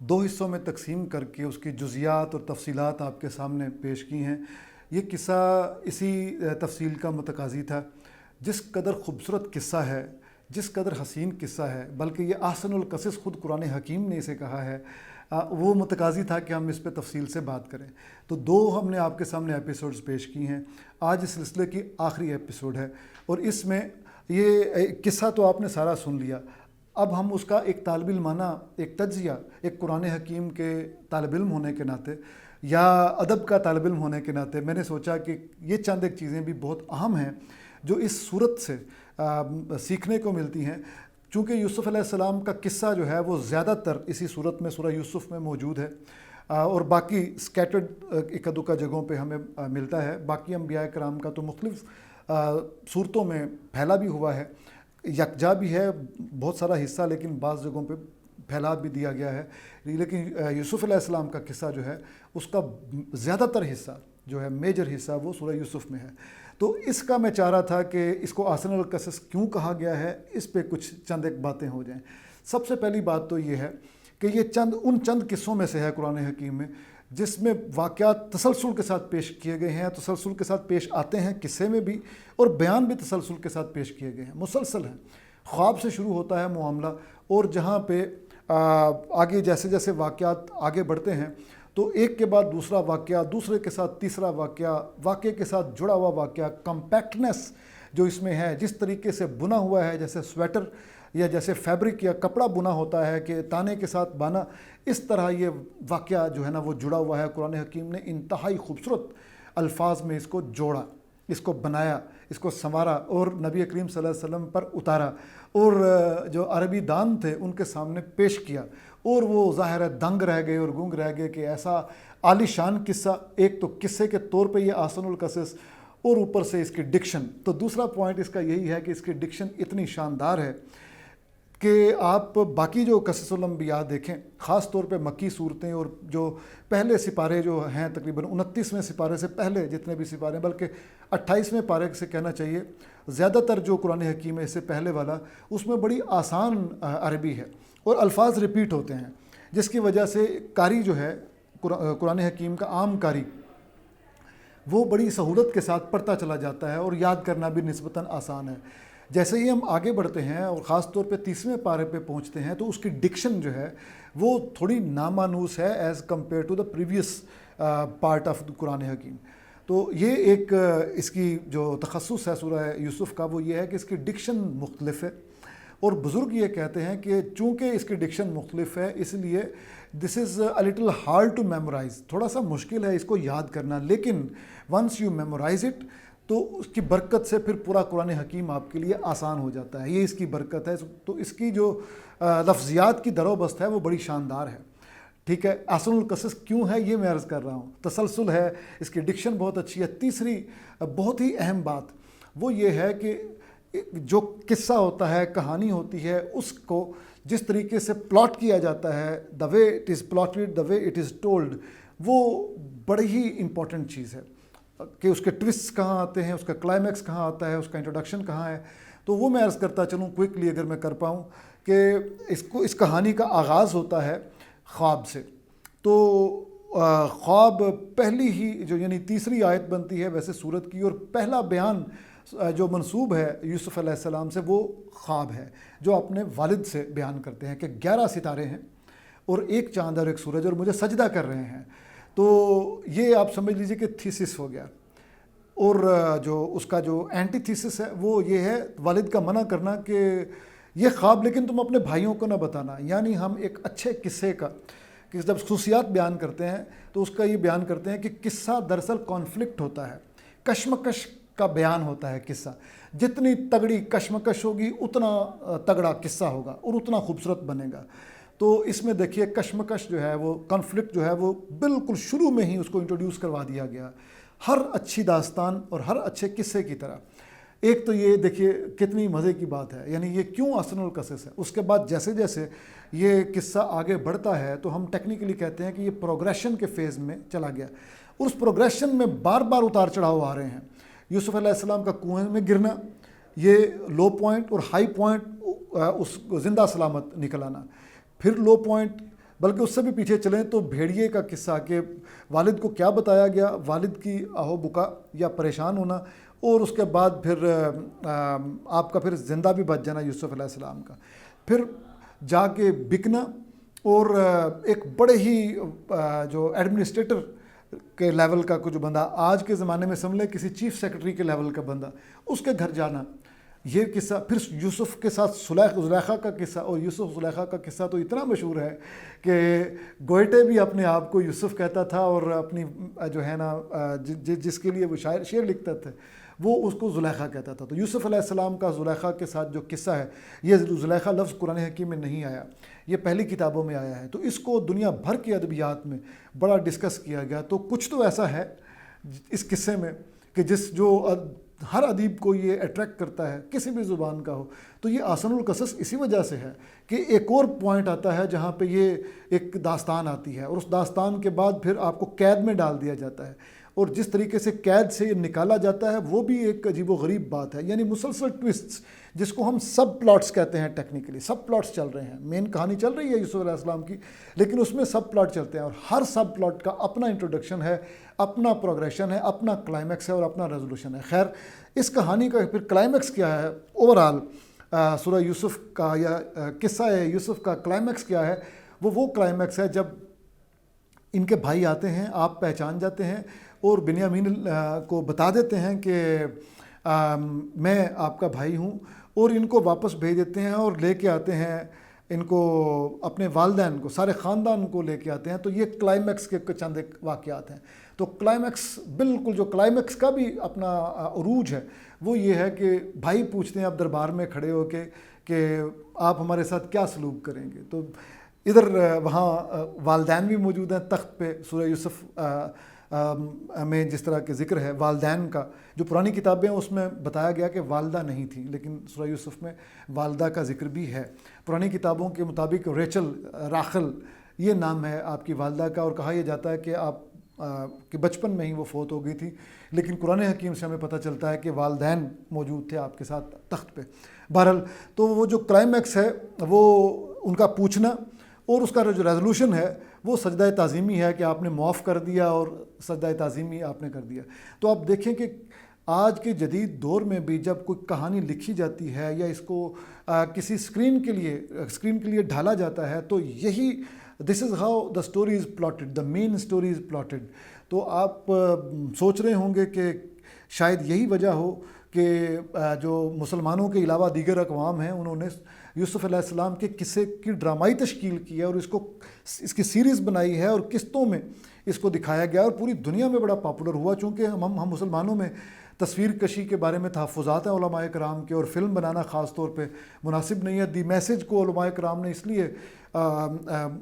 2 حصوں میں تقسیم کر کے اس کی جزیات اور تفصیلات آپ کے سامنے پیش کی ہیں. یہ قصہ اسی تفصیل کا متقاضی تھا. جس قدر خوبصورت قصہ ہے, جس قدر حسین قصہ ہے, بلکہ یہ احسن القصص خود قرآن حکیم نے اسے کہا ہے, وہ متقاضی تھا کہ ہم اس پہ تفصیل سے بات کریں. تو 2 ہم نے آپ کے سامنے ایپیسوڈز پیش کی ہیں. آج اس سلسلے کی آخری ایپیسوڈ ہے, اور اس میں یہ قصہ تو آپ نے سارا سن لیا. اب ہم اس کا ایک طالب علمانہ ایک تجزیہ, ایک قرآن حکیم کے طالب علم ہونے کے ناطے یا ادب کا طالب علم ہونے کے ناطے میں نے سوچا کہ یہ چند ایک چیزیں بھی بہت اہم ہیں جو اس صورت سے سیکھنے کو ملتی ہیں. چونکہ یوسف علیہ السلام کا قصہ جو ہے وہ زیادہ تر اسی صورت میں سورہ یوسف میں موجود ہے, اور باقی اسکیٹرڈ ایک دو کا جگہوں پہ ہمیں ملتا ہے. باقی انبیاء کرام کا تو مختلف صورتوں میں پھیلا بھی ہوا ہے, یکجا بھی ہے بہت سارا حصہ, لیکن بعض جگہوں پہ پھیلا بھی دیا گیا ہے. لیکن یوسف علیہ السلام کا قصہ جو ہے اس کا زیادہ تر حصہ جو ہے, میجر حصہ, وہ سورہ یوسف میں ہے. تو اس کا میں چاہ رہا تھا کہ اس کو احسن القصص کیوں کہا گیا ہے, اس پہ کچھ چند ایک باتیں ہو جائیں. سب سے پہلی بات تو یہ ہے کہ یہ چند قصوں میں سے ہے قرآن حکیم میں جس میں واقعات تسلسل کے ساتھ پیش کیے گئے ہیں, تسلسل کے ساتھ پیش آتے ہیں قصے میں بھی, اور بیان بھی تسلسل کے ساتھ پیش کیے گئے ہیں, مسلسل ہیں. خواب سے شروع ہوتا ہے معاملہ, اور جہاں پہ آگے جیسے جیسے واقعات آگے بڑھتے ہیں تو ایک کے بعد دوسرا واقعہ, دوسرے کے ساتھ تیسرا واقعہ, واقعے کے ساتھ جڑا ہوا واقعہ, کمپیکٹنس جو اس میں ہے, جس طریقے سے بنا ہوا ہے جیسے سویٹر یا جیسے فیبرک یا کپڑا بنا ہوتا ہے کہ تانے کے ساتھ بانا, اس طرح یہ واقعہ جو ہے نا وہ جڑا ہوا ہے. قرآن حکیم نے انتہائی خوبصورت الفاظ میں اس کو جوڑا, اس کو بنایا, اس کو سنوارا اور نبی کریم صلی اللہ علیہ وسلم پر اتارا, اور جو عربی دان تھے ان کے سامنے پیش کیا, اور وہ ظاہر ہے دنگ رہ گئے اور گونگ رہ گئے کہ ایسا عالی شان قصہ. ایک تو قصے کے طور پہ یہ احسن القصص, اور اوپر سے اس کی ڈکشن. تو دوسرا پوائنٹ اس کا یہی ہے کہ اس کی ڈکشن اتنی شاندار ہے کہ آپ باقی جو قصص الانبیاء دیکھیں, خاص طور پہ مکی صورتیں اور جو پہلے سپارے جو ہیں, تقریباً 29ویں سپارے سے پہلے جتنے بھی سپارے ہیں, بلکہ 28ویں پارے سے کہنا چاہیے, زیادہ تر جو قرآن حکیم ہے اس سے پہلے والا, اس میں بڑی آسان عربی ہے اور الفاظ ریپیٹ ہوتے ہیں, جس کی وجہ سے قاری جو ہے قرآن حکیم کا عام قاری وہ بڑی سہولت کے ساتھ پڑھتا چلا جاتا ہے, اور یاد کرنا بھی نسبتاً آسان ہے. جیسے ہی ہم آگے بڑھتے ہیں اور خاص طور پہ 30ویں پارے پہ پہنچتے ہیں تو اس کی ڈکشن جو ہے وہ تھوڑی نامانوس ہے as compare to the previous part of Quran Hakeem. تو یہ ایک اس کی جو تخصص ہے سورہ یوسف کا, وہ یہ ہے کہ اس کی ڈکشن مختلف ہے, اور بزرگ یہ کہتے ہیں کہ چونکہ اس کی ڈکشن مختلف ہے اس لیے this is a little hard to memorize, تھوڑا سا مشکل ہے اس کو یاد کرنا, لیکن ونس یو میمورائز اٹ تو اس کی برکت سے پھر پورا قرآن حکیم آپ کے لیے آسان ہو جاتا ہے. یہ اس کی برکت ہے. تو اس کی جو لفظیات کی در و بست ہے وہ بڑی شاندار ہے. ٹھیک ہے, احسن القصص کیوں ہے یہ میں عرض کر رہا ہوں, تسلسل ہے, اس کی ڈکشن بہت اچھی ہے. تیسری بہت ہی اہم بات وہ یہ ہے کہ جو قصہ ہوتا ہے, کہانی ہوتی ہے, اس کو جس طریقے سے پلاٹ کیا جاتا ہے, the way it is plotted, the way it is told, وہ بڑی ہی امپورٹنٹ چیز ہے. کہ اس کے ٹوسٹ کہاں آتے ہیں, اس کا کلائمیکس کہاں آتا ہے, اس کا انٹروڈکشن کہاں ہے. تو وہ میں عرض کرتا چلوں کوئکلی اگر میں کر پاؤں کہ اس کہانی کا آغاز ہوتا ہے خواب سے. تو خواب پہلی ہی جو یعنی تیسری آیت بنتی ہے ویسے سورت کی, اور پہلا بیان جو منسوب ہے یوسف علیہ السلام سے وہ خواب ہے جو اپنے والد سے بیان کرتے ہیں کہ 11 ستارے ہیں اور ایک چاند اور ایک سورج اور مجھے سجدہ کر رہے ہیں. تو یہ آپ سمجھ لیجئے کہ تھیسس ہو گیا. اور جو اس کا جو اینٹی تھیسس ہے وہ یہ ہے والد کا منع کرنا کہ یہ خواب لیکن تم اپنے بھائیوں کو نہ بتانا. یعنی ہم ایک اچھے قصے کا کہ جب خصوصیات بیان کرتے ہیں تو اس کا یہ بیان کرتے ہیں کہ قصہ دراصل کانفلکٹ ہوتا ہے, کشمکش کا بیان ہوتا ہے قصہ. جتنی تگڑی کشمکش ہوگی اتنا تگڑا قصہ ہوگا اور اتنا خوبصورت بنے گا. تو اس میں دیکھیے کشمکش جو ہے وہ کانفلکٹ جو ہے وہ بالکل شروع میں ہی اس کو انٹروڈیوس کروا دیا گیا, ہر اچھی داستان اور ہر اچھے قصے کی طرح. ایک تو یہ دیکھیے کتنی مزے کی بات ہے, یعنی یہ کیوں احسن القصص ہے. اس کے بعد جیسے جیسے یہ قصہ آگے بڑھتا ہے تو ہم ٹیکنیکلی کہتے ہیں کہ یہ پروگریشن کے فیز میں چلا گیا, اور اس پروگریشن میں بار بار اتار چڑھاؤ آ رہے ہیں. یوسف علیہ السلام کا کنویں میں گرنا, یہ لو پوائنٹ اور ہائی پوائنٹ اس زندہ سلامت نکل آنا, پھر لو پوائنٹ, بلکہ اس سے بھی پیچھے چلیں تو بھیڑیے کا قصہ کہ والد کو کیا بتایا گیا, والد کی آہو بکا یا پریشان ہونا, اور اس کے بعد پھر آپ کا پھر زندہ بھی بچ جانا یوسف علیہ السلام کا, پھر جا کے بکنا, اور ایک بڑے ہی جو ایڈمنسٹریٹر کے لیول کا جو بندہ, آج کے زمانے میں سمجھ لیں کسی چیف سیکرٹری کے لیول کا بندہ, اس کے گھر جانا, یہ قصہ. پھر یوسف کے ساتھ زلیخا کا قصہ, اور یوسف زلیخا کا قصہ تو اتنا مشہور ہے کہ گوئٹے بھی اپنے آپ کو یوسف کہتا تھا, اور اپنی جو ہے نا جس کے لیے وہ شعر لکھتا تھا وہ اس کو زلیخا کہتا تھا. تو یوسف علیہ السلام کا زلیخا کے ساتھ جو قصہ ہے, یہ زلیخا لفظ قرآن حکیم میں نہیں آیا, یہ پہلی کتابوں میں آیا ہے. تو اس کو دنیا بھر کی ادبیات میں بڑا ڈسکس کیا گیا. تو کچھ تو ایسا ہے اس قصے میں کہ جو ہر ادیب کو یہ اٹریکٹ کرتا ہے, کسی بھی زبان کا ہو. تو یہ احسن القصص اسی وجہ سے ہے کہ ایک اور پوائنٹ آتا ہے جہاں پہ یہ ایک داستان آتی ہے, اور اس داستان کے بعد پھر آپ کو قید میں ڈال دیا جاتا ہے, اور جس طریقے سے قید سے یہ نکالا جاتا ہے وہ بھی ایک عجیب و غریب بات ہے. یعنی مسلسل ٹوسٹس جس کو ہم سب پلاٹس کہتے ہیں, ٹیکنیکلی سب پلاٹس چل رہے ہیں. مین کہانی چل رہی ہے یوسف علیہ السلام کی, لیکن اس میں سب پلاٹ چلتے ہیں, اور ہر سب پلاٹ کا اپنا انٹروڈکشن ہے, اپنا پروگریشن ہے, اپنا کلائمیکس ہے اور اپنا ریزولوشن ہے. خیر, اس کہانی کا پھر کلائمیکس کیا ہے اوورآل سورہ یوسف کا, یا قصہ یوسف کا کلائمیکس کیا ہے, وہ کلائمیکس ہے جب ان کے بھائی آتے ہیں, آپ پہچان جاتے ہیں اور بنیامین کو بتا دیتے ہیں کہ میں آپ کا بھائی ہوں, اور ان کو واپس بھیج دیتے ہیں اور لے کے آتے ہیں ان کو, اپنے والدین کو, سارے خاندان کو لے کے آتے ہیں. تو یہ کلائمیکس کے چند ایک واقعات ہیں. تو کلائمیکس بالکل جو کلائمیکس کا بھی اپنا عروج ہے وہ یہ ہے کہ بھائی پوچھتے ہیں اب دربار میں کھڑے ہو کے کہ آپ ہمارے ساتھ کیا سلوک کریں گے. تو ادھر وہاں والدین بھی موجود ہیں تخت پہ. سورہ یوسف میں جس طرح کے ذکر ہے والدین کا, جو پرانی کتابیں ہیں اس میں بتایا گیا کہ والدہ نہیں تھی, لیکن سورہ یوسف میں والدہ کا ذکر بھی ہے. پرانی کتابوں کے مطابق ریچل, راخل یہ نام ہے آپ کی والدہ کا, اور کہا یہ جاتا ہے کہ آپ کہ بچپن میں ہی وہ فوت ہو گئی تھی, لیکن قرآن حکیم سے ہمیں پتہ چلتا ہے کہ والدین موجود تھے آپ کے ساتھ تخت پہ. بہرحال تو وہ جو کلائمیکس ہے وہ ان کا پوچھنا, اور اس کا جو ریزولوشن ہے وہ سجدہ تعظیمی ہے کہ آپ نے معاف کر دیا اور سجدہ تعظیمی آپ نے کر دیا. تو آپ دیکھیں کہ آج کے جدید دور میں بھی جب کوئی کہانی لکھی جاتی ہے یا اس کو کسی اسکرین کے لیے ڈھالا جاتا ہے تو یہی this is how the story is plotted, the main story is plotted. تو آپ سوچ رہے ہوں گے کہ شاید یہی وجہ ہو کہ جو مسلمانوں کے علاوہ دیگر اقوام ہیں انہوں نے یوسف علیہ السلام کے قصے کی ڈرامائی تشکیل کی ہے اور اس کی سیریز بنائی ہے اور قسطوں میں اس کو دکھایا گیا اور پوری دنیا میں بڑا پاپولر ہوا. چونکہ ہم مسلمانوں میں تصویر کشی کے بارے میں تحفظات ہیں علماء کرام کے, اور فلم بنانا خاص طور پہ مناسب نہیں ہے. دی میسج کو علماء کرام نے اس لیے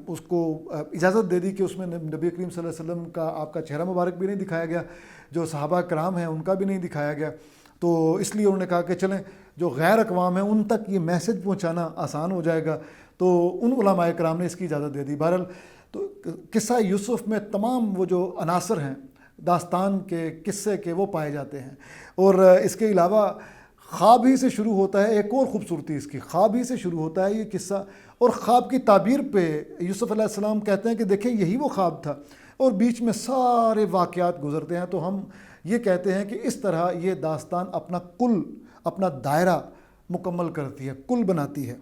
اس کو اجازت دے دی کہ اس میں نبی کریم صلی اللہ علیہ وسلم کا آپ کا چہرہ مبارک بھی نہیں دکھایا گیا, جو صحابہ کرام ہیں ان کا بھی نہیں دکھایا گیا. تو اس لیے انہوں نے کہا کہ چلیں جو غیر اقوام ہیں ان تک یہ میسج پہنچانا آسان ہو جائے گا, تو ان علماء کرام نے اس کی اجازت دے دی. بہرحال تو قصہ یوسف میں تمام وہ جو عناصر ہیں داستان کے قصے کے وہ پائے جاتے ہیں. اور اس کے علاوہ خواب ہی سے شروع ہوتا ہے. ایک اور خوبصورتی اس کی، خواب ہی سے شروع ہوتا ہے یہ قصہ، اور خواب کی تعبیر پہ یوسف علیہ السلام کہتے ہیں کہ دیکھیں یہی وہ خواب تھا، اور بیچ میں سارے واقعات گزرتے ہیں. تو ہم یہ کہتے ہیں کہ اس طرح یہ داستان اپنا کل، اپنا دائرہ مکمل کرتی ہے، کل بناتی ہے.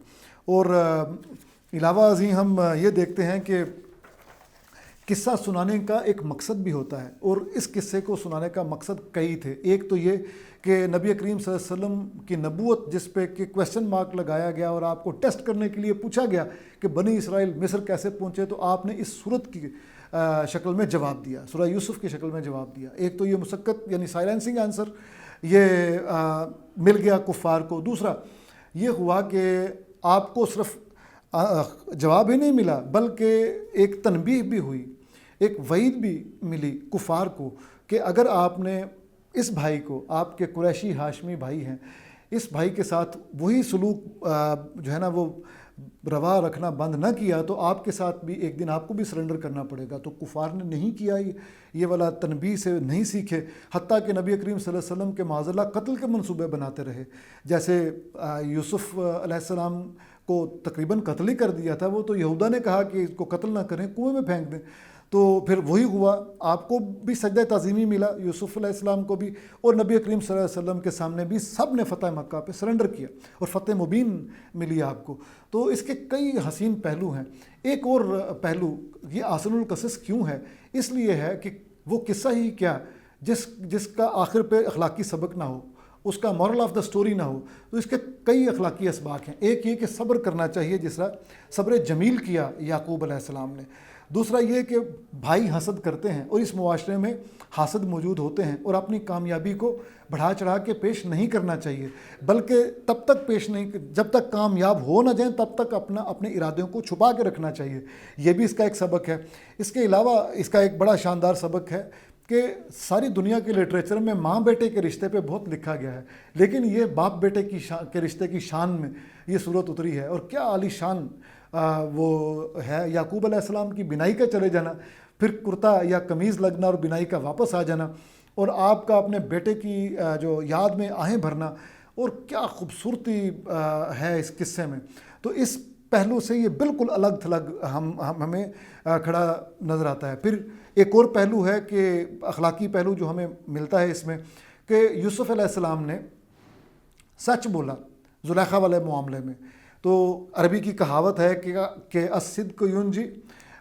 اور علاوہ ازیں ہم یہ دیکھتے ہیں کہ قصہ سنانے کا ایک مقصد بھی ہوتا ہے، اور اس قصے کو سنانے کا مقصد کئی تھے. ایک تو یہ کہ نبی کریم صلی اللہ علیہ وسلم کی نبوت جس پہ کہ کویسچن مارک لگایا گیا اور آپ کو ٹیسٹ کرنے کے لیے پوچھا گیا کہ بنی اسرائیل مصر کیسے پہنچے، تو آپ نے اس صورت کی شکل میں جواب دیا، سورہ یوسف کی شکل میں جواب دیا. ایک تو یہ مسکت یعنی سائلنسنگ آنسر یہ مل گیا کفار کو. دوسرا یہ ہوا کہ آپ کو صرف جواب ہی نہیں ملا بلکہ ایک تنبیہ بھی ہوئی، ایک وعید بھی ملی کفار کو کہ اگر آپ نے اس بھائی کو، آپ کے قریشی ہاشمی بھائی ہیں، اس بھائی کے ساتھ وہی سلوک جو ہے نا وہ روا رکھنا بند نہ کیا تو آپ کے ساتھ بھی ایک دن آپ کو بھی سرنڈر کرنا پڑے گا. تو کفار نے نہیں کیا، یہ والا تنبیہ سے نہیں سیکھے، حتیٰ کہ نبی کریم صلی اللہ علیہ وسلم کے معاذ اللہ قتل کے منصوبے بناتے رہے. جیسے یوسف علیہ السلام کو تقریباً قتل ہی کر دیا تھا، وہ تو یہودا نے کہا کہ اس کو قتل نہ کریں، کنویں میں پھینک دیں. تو پھر وہی ہوا، آپ کو بھی سجدہ تعظیمی ملا، یوسف علیہ السلام کو بھی، اور نبی کریم صلی اللہ علیہ وسلم کے سامنے بھی سب نے فتح مکہ پہ سرنڈر کیا اور فتح مبین ملی آپ کو. تو اس کے کئی حسین پہلو ہیں. ایک اور پہلو یہ احسن القصص کیوں ہے، اس لیے ہے کہ وہ قصہ ہی کیا جس کا آخر پہ اخلاقی سبق نہ ہو، اس کا مورل آف دا سٹوری نہ ہو. تو اس کے کئی اخلاقی اسباق ہیں. ایک یہ کہ صبر کرنا چاہیے، جس طرح صبر جمیل کیا یعقوب علیہ السلام نے. دوسرا یہ کہ بھائی حسد کرتے ہیں اور اس معاشرے میں حاسد موجود ہوتے ہیں، اور اپنی کامیابی کو بڑھا چڑھا کے پیش نہیں کرنا چاہیے، بلکہ تب تک پیش نہیں، جب تک کامیاب ہو نہ جائیں تب تک اپنے ارادوں کو چھپا کے رکھنا چاہیے. یہ بھی اس کا ایک سبق ہے. اس کے علاوہ اس کا ایک بڑا شاندار سبق ہے کہ ساری دنیا کے لٹریچر میں ماں بیٹے کے رشتے پہ بہت لکھا گیا ہے، لیکن یہ باپ بیٹے کے رشتے کی شان میں یہ صورت اتری ہے. اور کیا عالی شان وہ ہے. یعقوب علیہ السلام کی بینائی کا چلے جانا، پھر کرتا یا قمیض لگنا اور بینائی کا واپس آ جانا، اور آپ کا اپنے بیٹے کی جو یاد میں آہیں بھرنا، اور کیا خوبصورتی ہے اس قصے میں. تو اس پہلو سے یہ بالکل الگ تھلگ ہمیں کھڑا نظر آتا ہے. پھر ایک اور پہلو ہے کہ اخلاقی پہلو جو ہمیں ملتا ہے اس میں، کہ یوسف علیہ السلام نے سچ بولا زلیخا والے معاملے میں. تو عربی کی کہاوت ہے کہ الصدق ینجی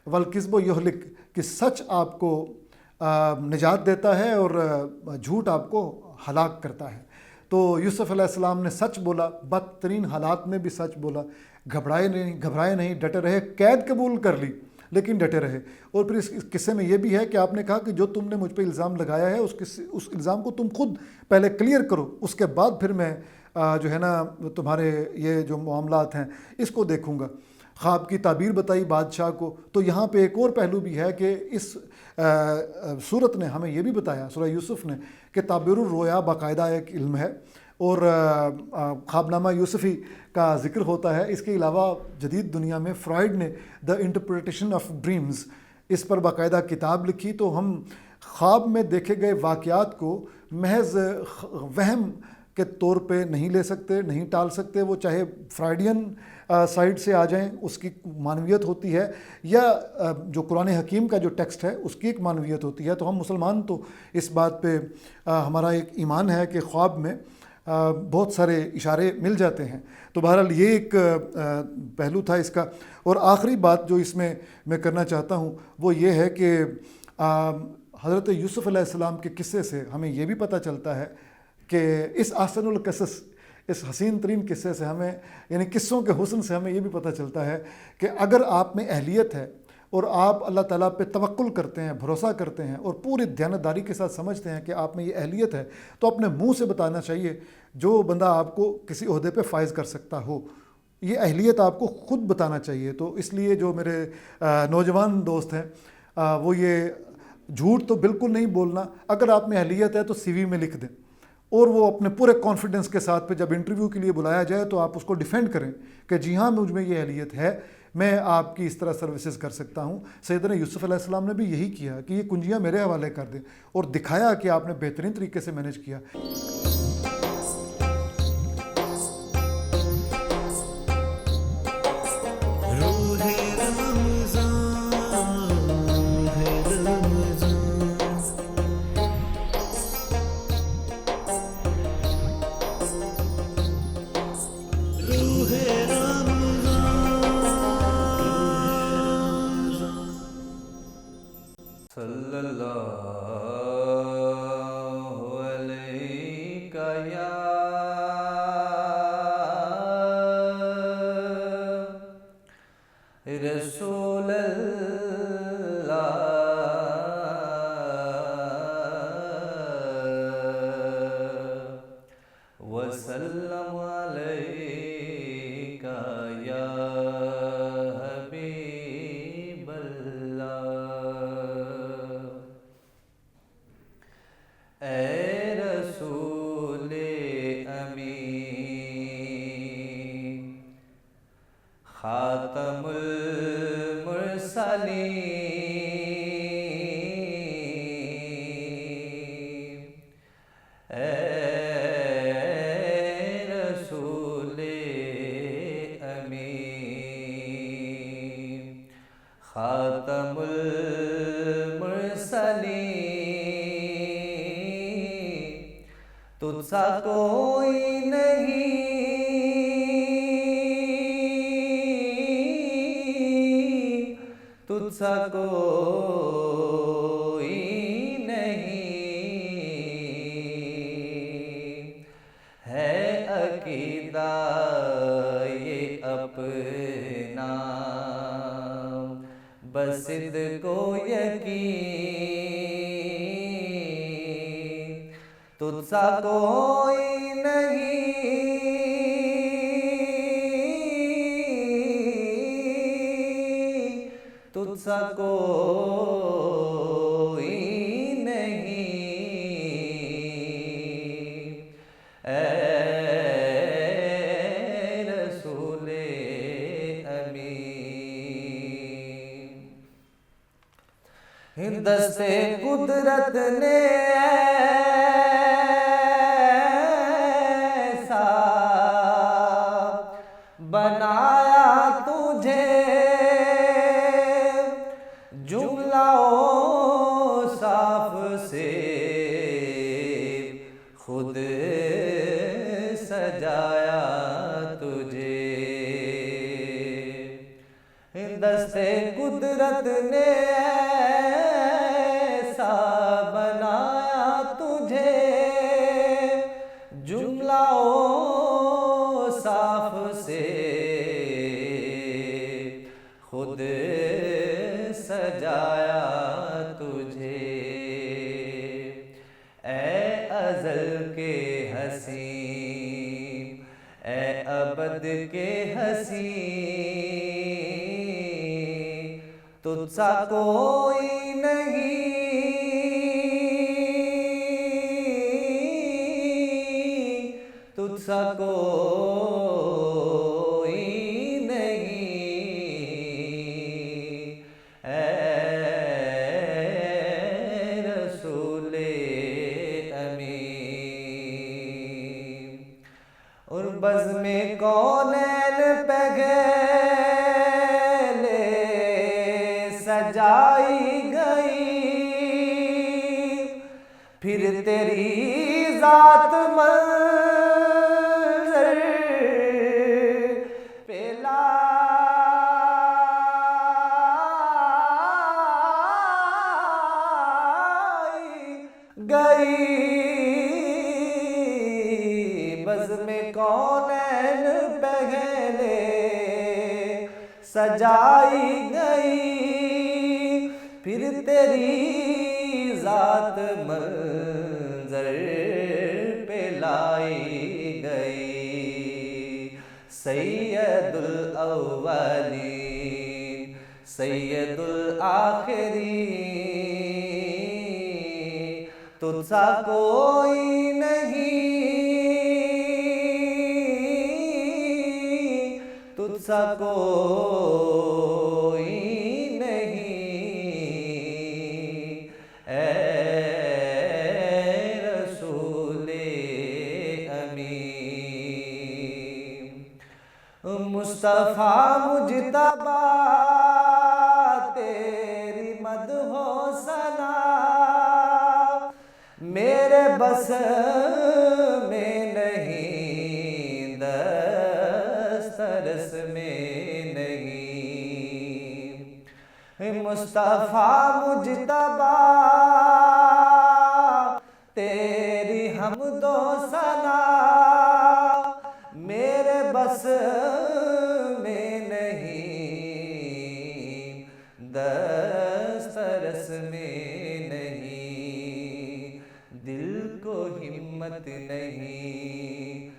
والکذب یہلک، کہ سچ آپ کو نجات دیتا ہے اور جھوٹ آپ کو ہلاک کرتا ہے. تو یوسف علیہ السلام نے سچ بولا، بدترین حالات میں بھی سچ بولا، گھبرائے نہیں، ڈٹے رہے، قید قبول کر لی لیکن ڈٹے رہے. اور پھر اس قصے میں یہ بھی ہے کہ آپ نے کہا کہ جو تم نے مجھ پہ الزام لگایا ہے اس الزام کو تم خود پہلے کلیئر کرو، اس کے بعد پھر میں جو ہے نا تمہارے یہ جو معاملات ہیں اس کو دیکھوں گا. خواب کی تعبیر بتائی بادشاہ کو. تو یہاں پہ ایک اور پہلو بھی ہے کہ اس صورت نے ہمیں یہ بھی بتایا، سورہ یوسف نے، کہ تعبیر الرؤیا باقاعدہ ایک علم ہے، اور خواب نامہ یوسفی کا ذکر ہوتا ہے. اس کے علاوہ جدید دنیا میں فرائیڈ نے دا انٹرپریٹیشن آف ڈریمز اس پر باقاعدہ کتاب لکھی. تو ہم خواب میں دیکھے گئے واقعات کو محض وہم کے طور پہ نہیں لے سکتے، نہیں ٹال سکتے. وہ چاہے فرائیڈین سائڈ سے آ جائیں، اس کی معنویت ہوتی ہے، یا جو قرآن حکیم کا جو ٹیکسٹ ہے اس کی ایک معنویت ہوتی ہے. تو ہم مسلمان تو اس بات پہ ہمارا ایک ایمان ہے کہ خواب میں بہت سارے اشارے مل جاتے ہیں. تو بہرحال یہ ایک پہلو تھا اس کا. اور آخری بات جو اس میں کرنا چاہتا ہوں وہ یہ ہے کہ حضرت یوسف علیہ السلام کے قصے سے ہمیں یہ بھی پتہ چلتا ہے کہ اس احسن القصص، اس حسین ترین قصے سے ہمیں، یعنی قصوں کے حسن سے ہمیں یہ بھی پتہ چلتا ہے کہ اگر آپ میں اہلیت ہے اور آپ اللہ تعالیٰ پہ توکل کرتے ہیں، بھروسہ کرتے ہیں، اور پوری دیانتداری کے ساتھ سمجھتے ہیں کہ آپ میں یہ اہلیت ہے، تو اپنے منہ سے بتانا چاہیے جو بندہ آپ کو کسی عہدے پہ فائز کر سکتا ہو. یہ اہلیت آپ کو خود بتانا چاہیے. تو اس لیے جو میرے نوجوان دوست ہیں وہ یہ جھوٹ تو بالکل نہیں بولنا. اگر آپ میں اہلیت ہے تو سی وی میں لکھ دیں، اور وہ اپنے پورے کانفیڈنس کے ساتھ پہ جب انٹرویو کے لیے بلایا جائے تو آپ اس کو ڈیفینڈ کریں کہ جی ہاں مجھ میں یہ اہلیت ہے، میں آپ کی اس طرح سروسز کر سکتا ہوں. سیدنا یوسف علیہ السلام نے بھی یہی کیا کہ یہ کنجیاں میرے حوالے کر دیں, اور دکھایا کہ آپ نے بہترین طریقے سے مینیج کیا. صلی اللہ علیہ یا رسول اللہ وسلم علیہ یا حبیب اللہ. اے رسول امین خاتم المرسلین, اے رسول امین خاتم المرسلین, تجھ سا کوئی نہیں, تجھ سا کوئی نہیں, ہے عقیدہ یہ اپنا بس صدق و یقین, تجھ سا کوئی نہیں, تجھ سا کوئی نہیں, اے رسول امین. دست قدرت نے ایسا بنایا تجھے, جملہ صاف سے خود سجایا تجھے. دست قدرت نے ایسا بنایا تجھے, جملہ صاف سے خود سجایا تجھے. اے ازل کے حسین, اے ابد کے حسین, تجھ سا کوئی نہیں, تجھ سا کوئی نہیں, اے رسول امین. اور بزم کونین پگھیلے سجائی گئی, پھر تیری ذات منظر پہ لائی گئی. بزم کونین پگھیلے سجائی گئی, پھر تیری ذات منظر پہ لائی گئی. سید الاولین سید الآخرین, تجھ سا کوئی نہیں, تجھ سا کوئی مصطفیٰ مجتبیٰ تیری مدح و ثنا میرے بس میں نہیں، دسترس میں نہیں، مصطفیٰ مجتبیٰ تیری حمد و ثنا میرے بس میں نہیں، دسترس میں نہیں، دل کو ہمت نہیں،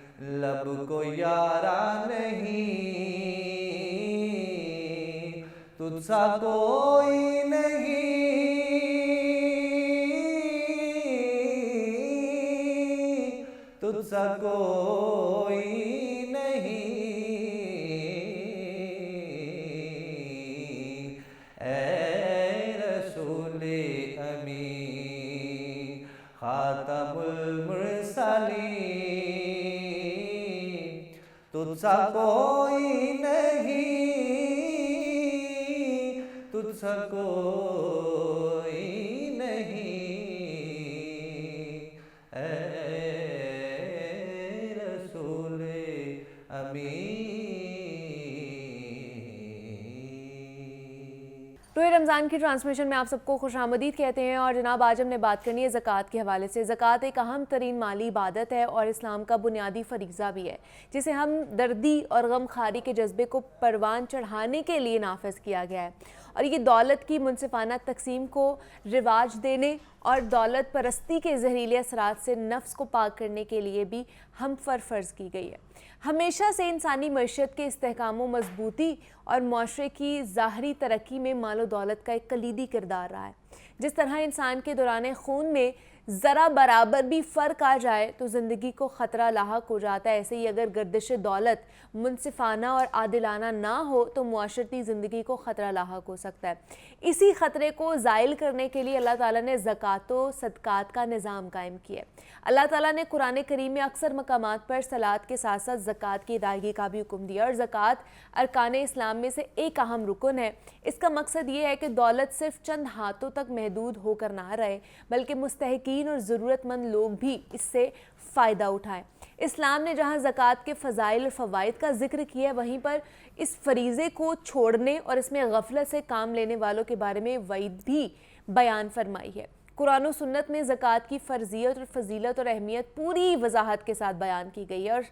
لب کو یارا نہیں، تجھ سا کوئی نہیں، تجھ سا کوئی نہیں، اے رسول امین خاتم المرسلین، تجھ سا کوئی نہیں، تجھ سا کوئی نہیں، اے رسول امین۔ روئے رمضان کی ٹرانسمیشن میں آپ سب کو خوش آمدید کہتے ہیں، اور جناب آج ہم نے بات کرنی ہے زکوٰۃ کے حوالے سے۔ زکوٰۃ ایک اہم ترین مالی عبادت ہے اور اسلام کا بنیادی فریضہ بھی ہے، جسے ہم دردی اور غم خاری کے جذبے کو پروان چڑھانے کے لیے نافذ کیا گیا ہے، اور یہ دولت کی منصفانہ تقسیم کو رواج دینے اور دولت پرستی کے زہریلے اثرات سے نفس کو پاک کرنے کے لیے بھی ہم پر فرض کی گئی ہے۔ ہمیشہ سے انسانی معیشت کے استحکام و مضبوطی اور معاشرے کی ظاہری ترقی میں مال و دولت کا ایک کلیدی کردار رہا ہے۔ جس طرح انسان کے دوران خون میں ذرا برابر بھی فرق آ جائے تو زندگی کو خطرہ لاحق ہو جاتا ہے، ایسے ہی اگر گردش دولت منصفانہ اور عادلانہ نہ ہو تو معاشرتی زندگی کو خطرہ لاحق ہو سکتا ہے۔ اسی خطرے کو زائل کرنے کے لیے اللہ تعالیٰ نے زکوٰۃ و صدقات کا نظام قائم کیا ہے۔ اللہ تعالیٰ نے قرآن کریم میں اکثر مقامات پر صلاۃ کے ساتھ ساتھ زکوٰۃ کی ادائیگی کا بھی حکم دیا، اور زکوٰۃ ارکان اسلام میں سے ایک اہم رکن ہے۔ اس کا مقصد یہ ہے کہ دولت صرف چند ہاتھوں تک محدود ہو کر نہ رہے، بلکہ مستحقین اور ضرورت مند لوگ بھی اس سے فائدہ اٹھائیں۔ اسلام نے جہاں زکوٰۃ کے فضائل اور فوائد کا ذکر کیا ہے، وہیں پر اس فریضے کو چھوڑنے اور اس میں غفلت سے کام لینے والوں کے بارے میں وعید بھی بیان فرمائی ہے۔ قرآن و سنت میں زکوٰۃ کی فرضیت اور فضیلت اور اہمیت پوری وضاحت کے ساتھ بیان کی گئی ہے، اور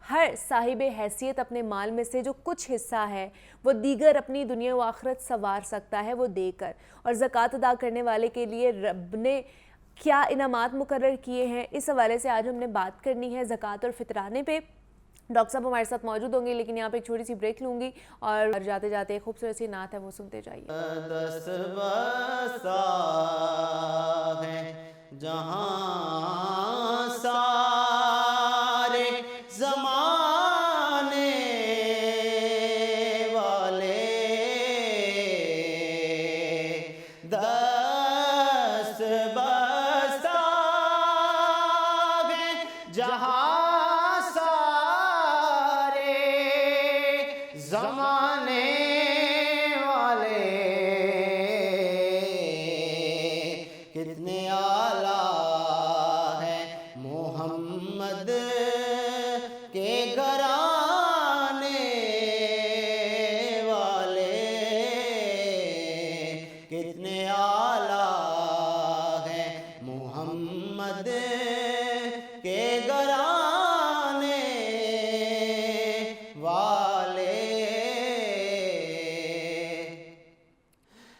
ہر صاحب حیثیت اپنے مال میں سے جو کچھ حصہ ہے وہ دیگر اپنی دنیا و آخرت سنوار سکتا ہے وہ دے کر، اور زکوٰۃ ادا کرنے والے کے لیے رب نے کیا انعامات مقرر کیے ہیں، اس حوالے سے آج ہم نے بات کرنی ہے زکوٰۃ اور فطرانے پہ۔ ڈاکٹر صاحب ہمارے ساتھ موجود ہوں گے، لیکن یہاں پہ ایک چھوٹی سی بریک لوں گی، اور جاتے جاتے ایک خوبصورت سی نعت ہے وہ سنتے جائیے۔ دست بستہ ہے جہاں سارے زمانے والے، دست بستہ ہے جہاں سارے زمانے والے، کتنے اعلیٰ ہیں محمد کے گھرانے والے، کتنے اعلیٰ ہیں محمد کے گھرانے والے،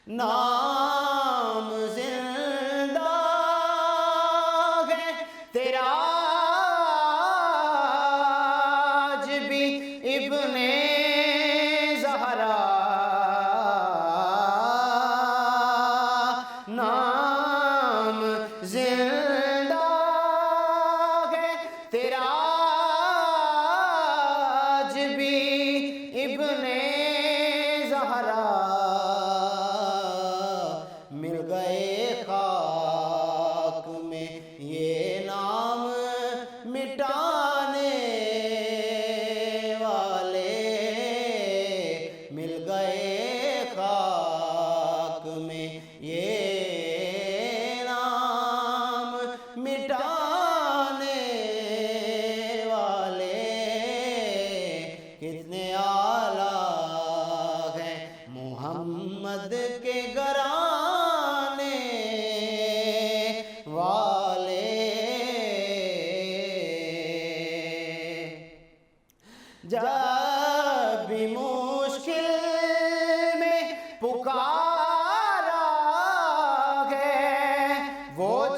نام زندہ ہے تیرا آج بھی ابن زہرا، نام زندہ ہے تیرا آج بھی ابن زہرا،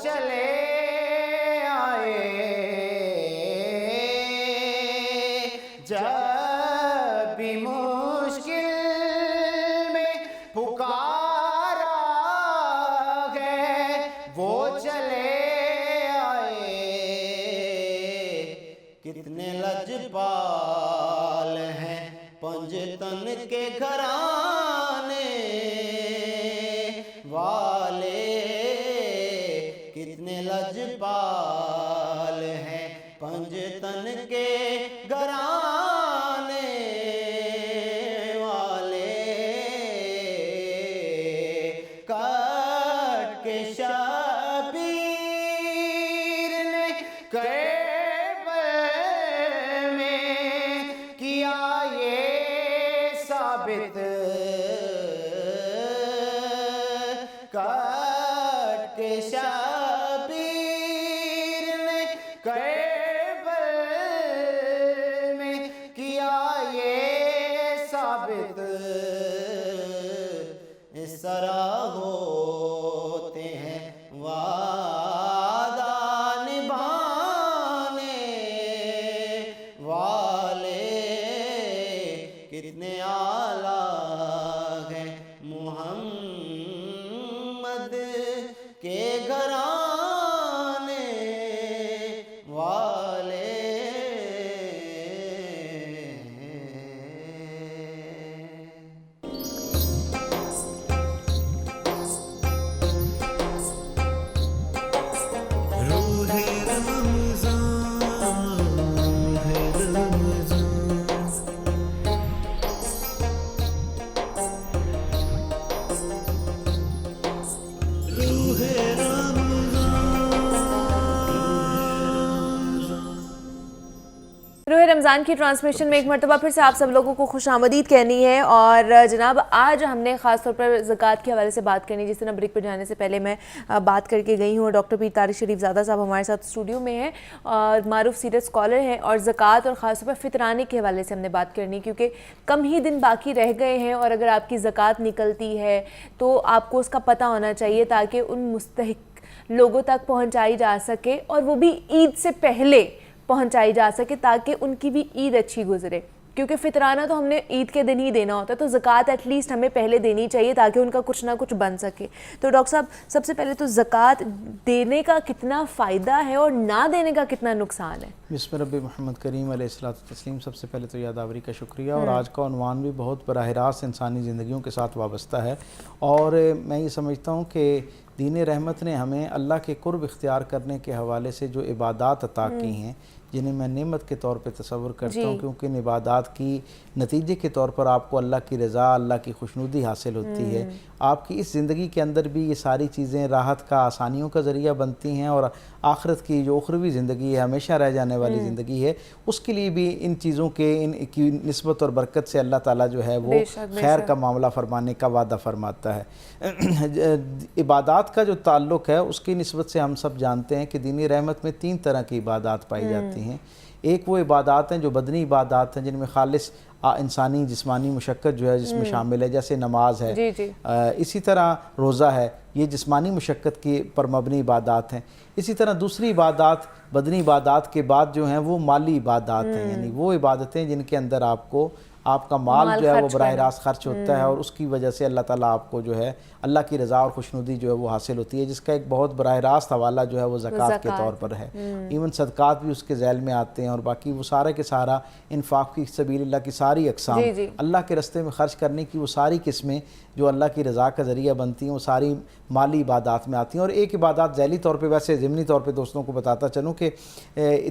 چلے آئے جب بھی مشکل میں پکارا ہے وہ چلے آئے کتنے لجپال ہیں پنجتن کے گھرانے والے کتنے لجپال ہیں پنجتن کے گھرانے والے کٹ کے شبیر نے کربلا میں کیا یہ ثابت کٹ کے شبیر نے کربلا میں کیا یہ ثابت اس طرح ہوتے ہیں وعدہ نبھانے والے کتنے اعلیٰ ہیں محمد کے گھرانے والے روح رمضان کی ٹرانسمیشن میں ایک مرتبہ پھر سے آپ سب لوگوں کو خوش آمدید کہنی ہے. اور جناب آج ہم نے خاص طور پر زکوٰۃ کے حوالے سے بات کرنی ہے. جس طرح بریک پر جانے سے پہلے میں بات کر کے گئی ہوں. ڈاکٹر پیر طارق شریف زادہ صاحب ہمارے ساتھ اسٹوڈیو میں ہیں اور معروف سیرت اسکالر ہیں. اور زکوٰۃ اور خاص طور پر فطرانے کے حوالے سے ہم نے بات کرنی کیونکہ کم ہی دن باقی رہ گئے ہیں اور اگر آپ کی زکوٰۃ نکلتی ہے تو آپ کو اس کا پتہ ہونا چاہیے تاکہ ان مستحق لوگوں تک پہنچائی جا سکے اور وہ بھی عید سے پہلے پہنچائی جا سکے تاکہ ان کی بھی عید اچھی گزرے. کیونکہ فطرانہ تو ہم نے عید کے دن ہی دینا ہوتا ہے تو زکوٰۃ ایٹ لیسٹ ہمیں پہلے دینی چاہیے تاکہ ان کا کچھ نہ کچھ بن سکے. تو ڈاکٹر صاحب سب سے پہلے تو زکوٰۃ دینے کا کتنا فائدہ ہے اور نہ دینے کا کتنا نقصان ہے؟ بسم رب محمد کریم علیہ الصلوۃ والتسلیم. سب سے پہلے تو یادآوری کا شکریہ. اور آج کا عنوان بھی بہت براہ راست انسانی زندگیوں کے ساتھ وابستہ ہے. اور میں یہ سمجھتا ہوں کہ دین رحمت نے ہمیں اللہ کے قرب اختیار کرنے کے حوالے سے جو عبادات عطا کی ہیں جنہیں میں نعمت کے طور پہ تصور کرتا ہوں کیونکہ ان عبادات کی نتیجے کے طور پر آپ کو اللہ کی رضا اللہ کی خوشنودی حاصل ہوتی ہے. آپ کی اس زندگی کے اندر بھی یہ ساری چیزیں راحت کا آسانیوں کا ذریعہ بنتی ہیں اور آخرت کی جو اخروی زندگی ہے ہمیشہ رہ جانے والی زندگی ہے اس کے لیے بھی ان چیزوں کے ان کی نسبت اور برکت سے اللہ تعالیٰ جو ہے وہ خیر کا معاملہ فرمانے کا وعدہ فرماتا ہے. عبادات کا جو تعلق ہے اس کی نسبت سے ہم سب جانتے ہیں کہ دینی رحمت میں 3 طرح کی عبادات پائی جاتی ہیں. ایک وہ عبادات ہیں جو بدنی عبادات ہیں جن میں خالص انسانی جسمانی مشقت جو ہے جس میں شامل ہے جیسے نماز ہے. اسی طرح روزہ ہے یہ جسمانی مشقت کی پر مبنی عبادات ہیں. اسی طرح دوسری عبادات بدنی عبادات کے بعد جو ہیں وہ مالی عبادات ہیں یعنی وہ عبادتیں جن کے اندر آپ کا مال جو ہے وہ براہ راست خرچ ہوتا ہے اور اس کی وجہ سے اللہ تعالیٰ آپ کو جو ہے اللہ کی رضا اور خوشنودی جو ہے وہ حاصل ہوتی ہے جس کا ایک بہت براہ راست حوالہ جو ہے وہ زکوٰۃ کے طور پر ہے. ایون صدقات بھی اس کے ذیل میں آتے ہیں اور باقی وہ سارا کے سارا انفاق فی سبیل اللہ کی ساری اقسام اللہ کے راستے میں خرچ کرنے کی وہ ساری قسمیں جو اللہ کی رضا کا ذریعہ بنتی ہیں وہ ساری مالی عبادات میں آتی ہیں. اور ایک عبادات ذیلی طور پہ ویسے ضمنی طور پہ دوستوں کو بتاتا چلوں کہ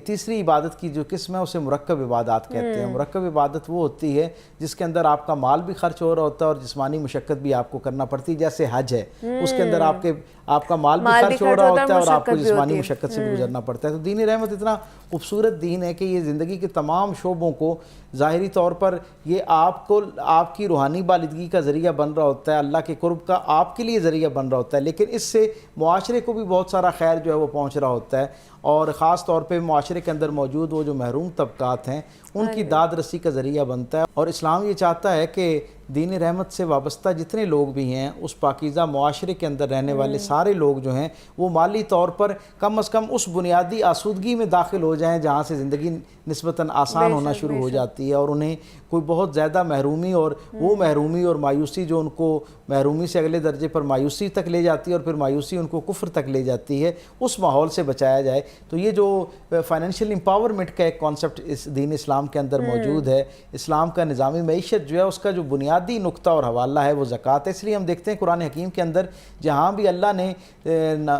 تیسری عبادت کی جو قسم ہے اسے مرکب عبادات کہتے ہیں. مرکب عبادت وہ ہوتی ہے جس کے اندر آپ کا مال بھی خرچ ہو رہا ہوتا ہے اور جسمانی مشقت بھی آپ کو کرنا پڑتی ہے. جیسے حج ہے اس کے اندر آپ کا مال بھی خرچ ہو رہا ہوتا ہے اور آپ کو جسمانی مشقت سے گزرنا پڑتا ہے. تو دین رحمت اتنا خوبصورت دین ہے کہ یہ زندگی کے تمام شعبوں کو ظاہری طور پر یہ آپ کی روحانی بالدگی کا ذریعہ بن رہا ہوتا ہے اللہ کے قرب کا آپ کے لیے ذریعہ بن رہا ہوتا ہے لیکن اس سے معاشرے کو بھی بہت سارا خیر جو ہے وہ پہنچ رہا ہوتا ہے. اور خاص طور پہ معاشرے کے اندر موجود وہ جو محروم طبقات ہیں ان کی داد رسی کا ذریعہ بنتا ہے. اور اسلام یہ چاہتا ہے کہ دین رحمت سے وابستہ جتنے لوگ بھی ہیں اس پاکیزہ معاشرے کے اندر رہنے والے سارے لوگ جو ہیں وہ مالی طور پر کم از کم اس بنیادی آسودگی میں داخل ہو جائیں جہاں سے زندگی نسبتاً آسان ہونا شروع ہو جاتی ہے، اور انہیں کوئی بہت زیادہ محرومی اور وہ محرومی اور مایوسی جو ان کو محرومی سے اگلے درجے پر مایوسی تک لے جاتی ہے اور پھر مایوسی ان کو کفر تک لے جاتی ہے، اس ماحول سے بچایا جائے۔ تو یہ جو فائنینشیل امپاورمنٹ کا ایک کانسیپٹ اس دین اسلام کے اندر موجود ہے، اسلام کا نظامی معیشت جو ہے اس کا جو بنیادی نقطہ اور حوالہ ہے وہ زکوٰۃ ہے۔ اس لیے ہم دیکھتے ہیں قرآن حکیم کے اندر جہاں بھی اللہ نے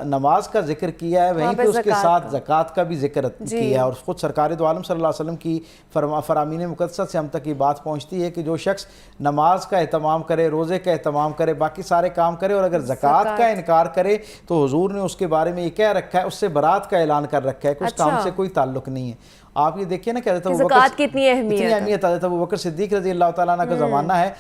نماز کا ذکر کیا ہے وہیں پہ اس کے ساتھ زکوٰۃ کا بھی ذکر کیا ہے، اور خود سرکار دو عالم صلی اللہ علیہ وسلم کی فرامین مقدسہ سے ہم تک یہ بات پہنچتی ہے کہ جو شخص نماز کا اہتمام کرے، روزے کا اہتمام کرے، باقی سارے کام کرے، اور اگر زکوٰۃ کا انکار کرے تو حضور نے اس کے بارے میں یہ کہہ رکھا ہے، اس سے برات کا اعلان کر رکھا ہے کہ اس کام سے کوئی تعلق نہیں ہے۔ آپ یہ دیکھیے نا کہ حضرت زکوٰۃ کی اتنی اہمیت، حضرت ابوبکر صدیق رضی اللہ تعالیٰ عنہ کا زمانہ ہے،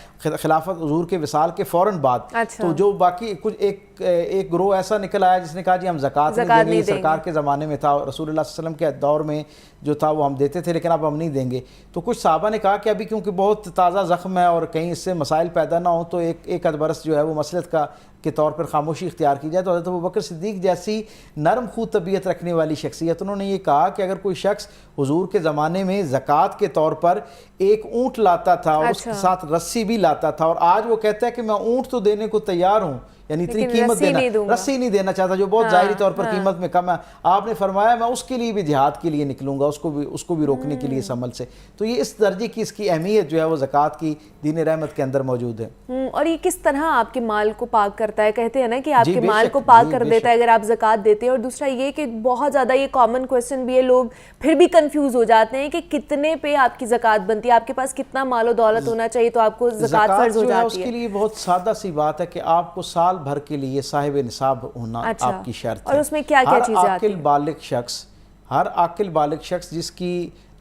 خلافت حضور کے وصال کے فوراً بعد، تو جو باقی کچھ ایک گروہ ایسا نکل آیا جس نے کہا جی ہم زکوٰۃ نہیں دیں گے، یہ سرکار کے زمانے میں تھا، رسول اللہ صلی اللہ علیہ وسلم کے دور میں جو تھا وہ ہم دیتے تھے لیکن اب ہم نہیں دیں گے۔ تو کچھ صحابہ نے کہا کہ ابھی کیونکہ بہت تازہ زخم ہے اور کہیں اس سے مسائل پیدا نہ ہوں تو ایک آدھ برس جو ہے وہ مصلحت کے طور پر خاموشی اختیار کی جائے۔ تو حضرت ابوبکر صدیق جیسی نرم خو طبیعت رکھنے والی شخصیت، انہوں نے یہ کہا کہ اگر کوئی شخص حضور کے زمانے میں زکوٰۃ کے طور پر ایک اونٹ لاتا تھا اور اس کے ساتھ رسی بھی لاتا تھا، اور آج وہ کہتا ہے کہ میں اونٹ تو دینے کو تیار ہوں، یعنی اتنی قیمت رسی نہیں دینا چاہتا جو بہت ظاہری طور پر قیمت میں کم ہے، آپ نے فرمایا میں اس کے لیے بھی جہاد کے لیے نکلوں گا، اس کو بھی روکنے کے لیے اس عمل سے۔ تو یہ اس درجے کی اس کی اہمیت جو ہے وہ زکوٰۃ کی دین رحمت کے اندر موجود ہے۔ اور یہ کس طرح آپ کے مال کو پاک کرتا ہے؟ کہتے ہیں نا کہ آپ کے مال کو پاک کر دیتا ہے اگر آپ زکوٰۃ دیتے ہیں۔ اور دوسرا یہ کہ بہت زیادہ یہ کامن کویسچن بھی ہے، لوگ پھر بھی کنفیوز ہو جاتے ہیں کہ کتنے پہ آپ کی زکوٰۃ بنتی ہے، آپ کے پاس کتنا مال و دولت ہونا چاہیے تو آپ کو زکوٰۃ فرض ہو جاتی ہے؟ اس کے لیے بہت سادہ سی بات ہے کہ آپ کو سال بھر کے لیے صاحب نصاب ہونا آپ کی شرط ہے۔ اور اس میں کیا کیا چیزیں آتی ہیں؟ ہر عاقل بالغ شخص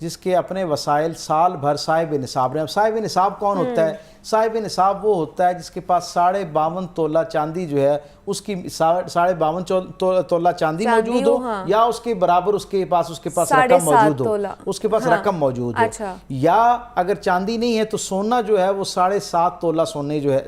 جس کے اپنے وسائل سال بھر صاحب نصاب رہے ہیں۔ صاحب نصاب کون ہوتا ہے؟ صاحب نصاب وہ ہوتا ہے جس کے پاس 52.5 تولہ چاندی جو ہے اس کی 52.5 تولہ چاندی موجود ہو، یا اس کے برابر اس کے پاس رقم موجود ہو، اس کے پاس رقم موجود ہو، یا اگر چاندی نہیں ہے تو سونا جو ہے وہ 7.5 تولہ سونے جو ہے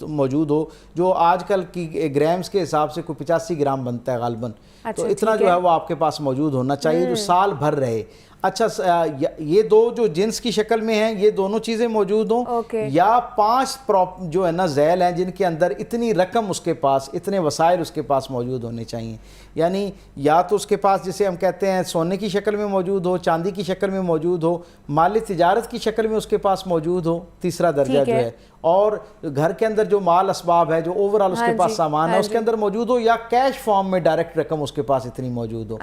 موجود ہو، جو آج کل کی گرامز کے حساب سے کوئی 85 گرام بنتا ہے غالباً۔ تو اتنا جو ہے وہ آپ کے پاس موجود ہونا چاہیے جو سال بھر رہے۔ اچھا یہ دو جو جنس کی شکل میں ہیں یہ دونوں چیزیں موجود ہوں، یا 5 جو ہے نا ذیل ہیں جن کے اندر اتنی رقم اس کے پاس، اتنے وسائل اس کے پاس موجود ہونے چاہیے، یعنی یا تو اس کے پاس جسے ہم کہتے ہیں سونے کی شکل میں موجود ہو، چاندی کی شکل میں موجود ہو، مال تجارت کی شکل میں اس کے پاس موجود ہو، تیسرا درجہ جو ہے، اور گھر کے اندر جو مال اسباب ہے جو اوورال اس کے پاس سامان ہے اس کے اندر موجود ہو، یا کیش فارم میں ڈائریکٹ رقم اس کے پاس اتنی موجود ہو۔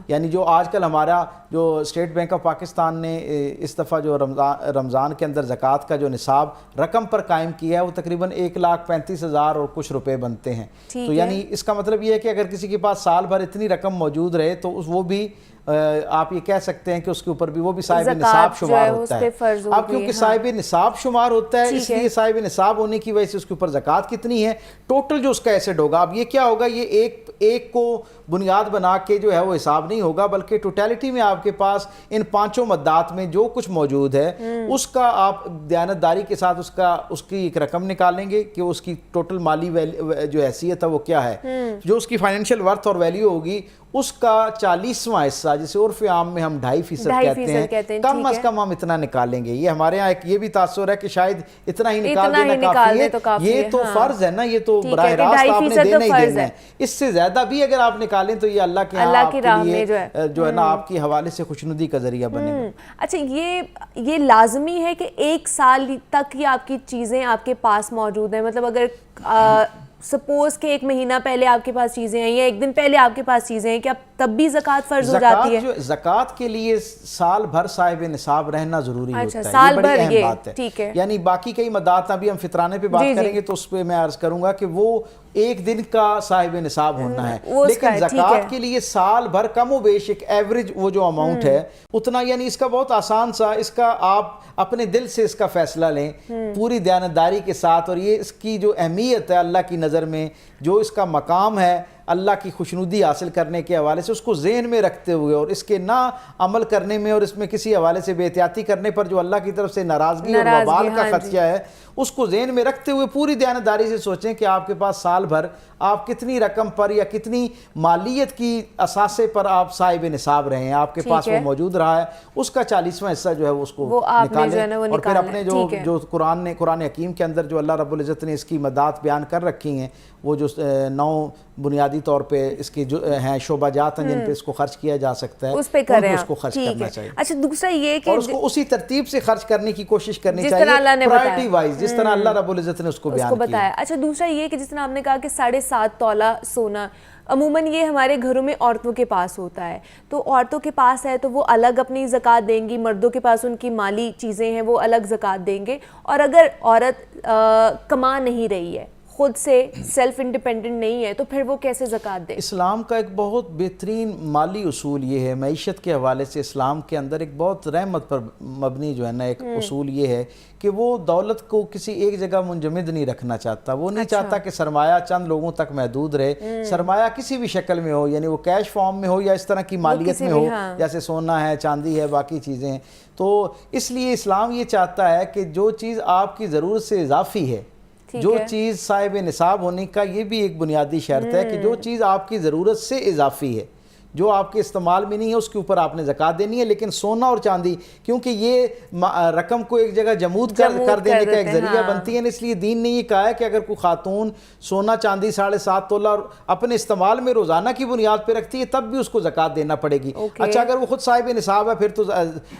یعنی جو آج کل ہمارا جو اسٹیٹ بینک آف پاکستان نے اس دفعہ جو رمضان کے اندر زکوٰۃ کا جو نصاب رقم پر قائم کیا ہے وہ تقریباً 1,35,000 اور کچھ روپے بنتے ہیں۔ تو یعنی اس کا مطلب یہ ہے کہ اگر کسی کے پاس سال بھر اتنی رقم موجود رہے تو وہ بھی آپ یہ کہہ سکتے ہیں کہ اس کے اوپر بھی وہ بھی صاحب نصاب شمار ہوتا ہے۔ اب کیونکہ صاحب نصاب شمار ہوتا ہے اس لیے صاحب نصاب ہونے کی وجہ سے اس کے اوپر زکوٰۃ کتنی ہے، ٹوٹل جو اس کا ایسڈ ہوگا، اب یہ کیا ہوگا، یہ ایک کو بنیاد بنا کے جو ہے وہ حساب نہیں ہوگا، بلکہ ٹوٹیلٹی میں آپ کے پاس ان 5 مدات میں جو کچھ موجود ہے اس کا آپ دیانتداری کے ساتھ اس کی ایک رقم نکالیں گے کہ اس کی ٹوٹل مالی جو حیثیت ہے وہ کیا ہے، جو اس کی فائنینشیل ورتھ اور ویلیو ہوگی اس کا 40واں حصہ جسے عرف عام میں ہم 2.5% کہتے ہیں، کم از کم ہم اتنا نکالیں گے۔ یہ ہمارے ہاں ایک یہ بھی تاثر ہے کہ شاید اتنا ہی نکال دینا کافی ہے، یہ تو فرض ہے نا، یہ تو براہ راست آپ نے دینا ہی دینا ہے، اس سے زیادہ بھی اگر آپ نکالیں تو یہ اللہ کے راہ میں جو ہے نا آپ کی حوالے سے خوشنودی کا ذریعہ بنے گا۔ اچھا یہ لازمی ہے کہ 1 سال تک یہ آپ کی چیزیں آپ کے پاس موجود ہیں؟ مطلب اگر سپوز کہ 1 مہینہ پہلے آپ کے پاس چیزیں ہیں یا 1 دن پہلے آپ کے پاس چیزیں ہیں، کیا تب بھی زکوٰۃ فرض ہو جاتی ہے؟ زکوٰۃ کے لیے سال بھر صاحب نصاب رہنا ضروری ہوتا ہے، سال یہ بڑی بھر اہم بات ہے۔ ٹھیک ہے، یعنی باقی کئی مدات ابھی ہم فطرانے پہ بات کریں گے تو اس پہ میں عرض کروں گا کہ وہ 1 دن کا صاحب نصاب ہونا ہے، لیکن زکوٰۃ کے لیے سال بھر کم و بیش ایک ایوریج وہ جو اماؤنٹ ہے اتنا، یعنی اس کا بہت آسان سا، اس کا آپ اپنے دل سے اس کا فیصلہ لیں پوری دیانتداری کے ساتھ، اور یہ اس کی جو اہمیت ہے اللہ کی نظر میں، جو اس کا مقام ہے اللہ کی خوشنودی حاصل کرنے کے حوالے سے اس کو ذہن میں رکھتے ہوئے اور اس کے نہ عمل کرنے میں اور اس میں کسی حوالے سے بے احتیاطی کرنے پر جو اللہ کی طرف سے ناراضگی اور وبال کا خدشہ ہے اس کو ذہن میں رکھتے ہوئے پوری دیانتداری سے سوچیں کہ آپ کے پاس سال بھر آپ کتنی رقم پر یا کتنی مالیت کی اثاثے پر آپ صاحب نصاب رہے ہیں، آپ کے پاس وہ موجود رہا ہے، اس کا 40واں حصہ جو ہے اس کو نکالیں اور پھر اپنے جو قرآن حکیم کے اندر جو اللہ رب العزت نے اس کی مدات بیان کر رکھی ہیں، وہ جو 9 بنیادی طور پہ اس کی جو ہیں شعبہ جات ہیں جن پہ اس کو خرچ کیا جا سکتا ہے، اس پہ کریں، اس کو خرچ کرنا چاہیے۔ اچھا دوسرا یہ کہ اور اس کو اسی ترتیب سے خرچ کرنے کی کوشش کرنی جس طرح اللہ نے پرائرٹی وائز، جس طرح اللہ رب العزت نے اس کو بیان کیا۔ بتایا۔ اچھا دوسرا یہ کہ جس طرح آپ نے کہا کہ 7.5 تولہ سونا عموماً یہ ہمارے گھروں میں عورتوں کے پاس ہوتا ہے، تو عورتوں کے پاس ہے تو وہ الگ اپنی زکوٰۃ دیں گی، مردوں کے پاس ان کی مالی چیزیں ہیں وہ الگ زکوٰۃ دیں گے، اور اگر عورت کما نہیں رہی ہے، خود سے سیلف انڈیپینڈنٹ نہیں ہے، تو پھر وہ کیسے زکوٰۃ دے؟ اسلام کا ایک بہت بہترین مالی اصول یہ ہے، معیشت کے حوالے سے اسلام کے اندر ایک بہت رحمت پر مبنی جو ہے نا ایک اصول یہ ہے کہ وہ دولت کو کسی ایک جگہ منجمد نہیں رکھنا چاہتا، وہ نہیں چاہتا کہ سرمایہ چند لوگوں تک محدود رہے، سرمایہ کسی بھی شکل میں ہو، یعنی وہ کیش فارم میں ہو یا اس طرح کی مالیت میں ہو، جیسے سونا ہے، چاندی ہے، باقی چیزیں ہیں۔ تو اس لیے اسلام یہ چاہتا ہے کہ جو چیز آپ کی ضرورت سے اضافی ہے، جو چیز صاحب نصاب ہونے کا یہ بھی ایک بنیادی شرط ہے کہ جو چیز آپ کی ضرورت سے اضافی ہے، جو آپ کے استعمال میں نہیں ہے، اس کے اوپر آپ نے زکوٰۃ دینی ہے۔ لیکن سونا اور چاندی کیونکہ یہ رقم کو ایک جگہ جمود کر دینے کا ایک ذریعہ بنتی ہے، اس لیے دین نے یہ کہا ہے کہ اگر کوئی خاتون سونا چاندی 7.5 تولہ اپنے استعمال میں روزانہ کی بنیاد پہ رکھتی ہے تب بھی اس کو زکوٰۃ دینا پڑے گی۔ اچھا اگر وہ خود صاحب نصاب ہے پھر تو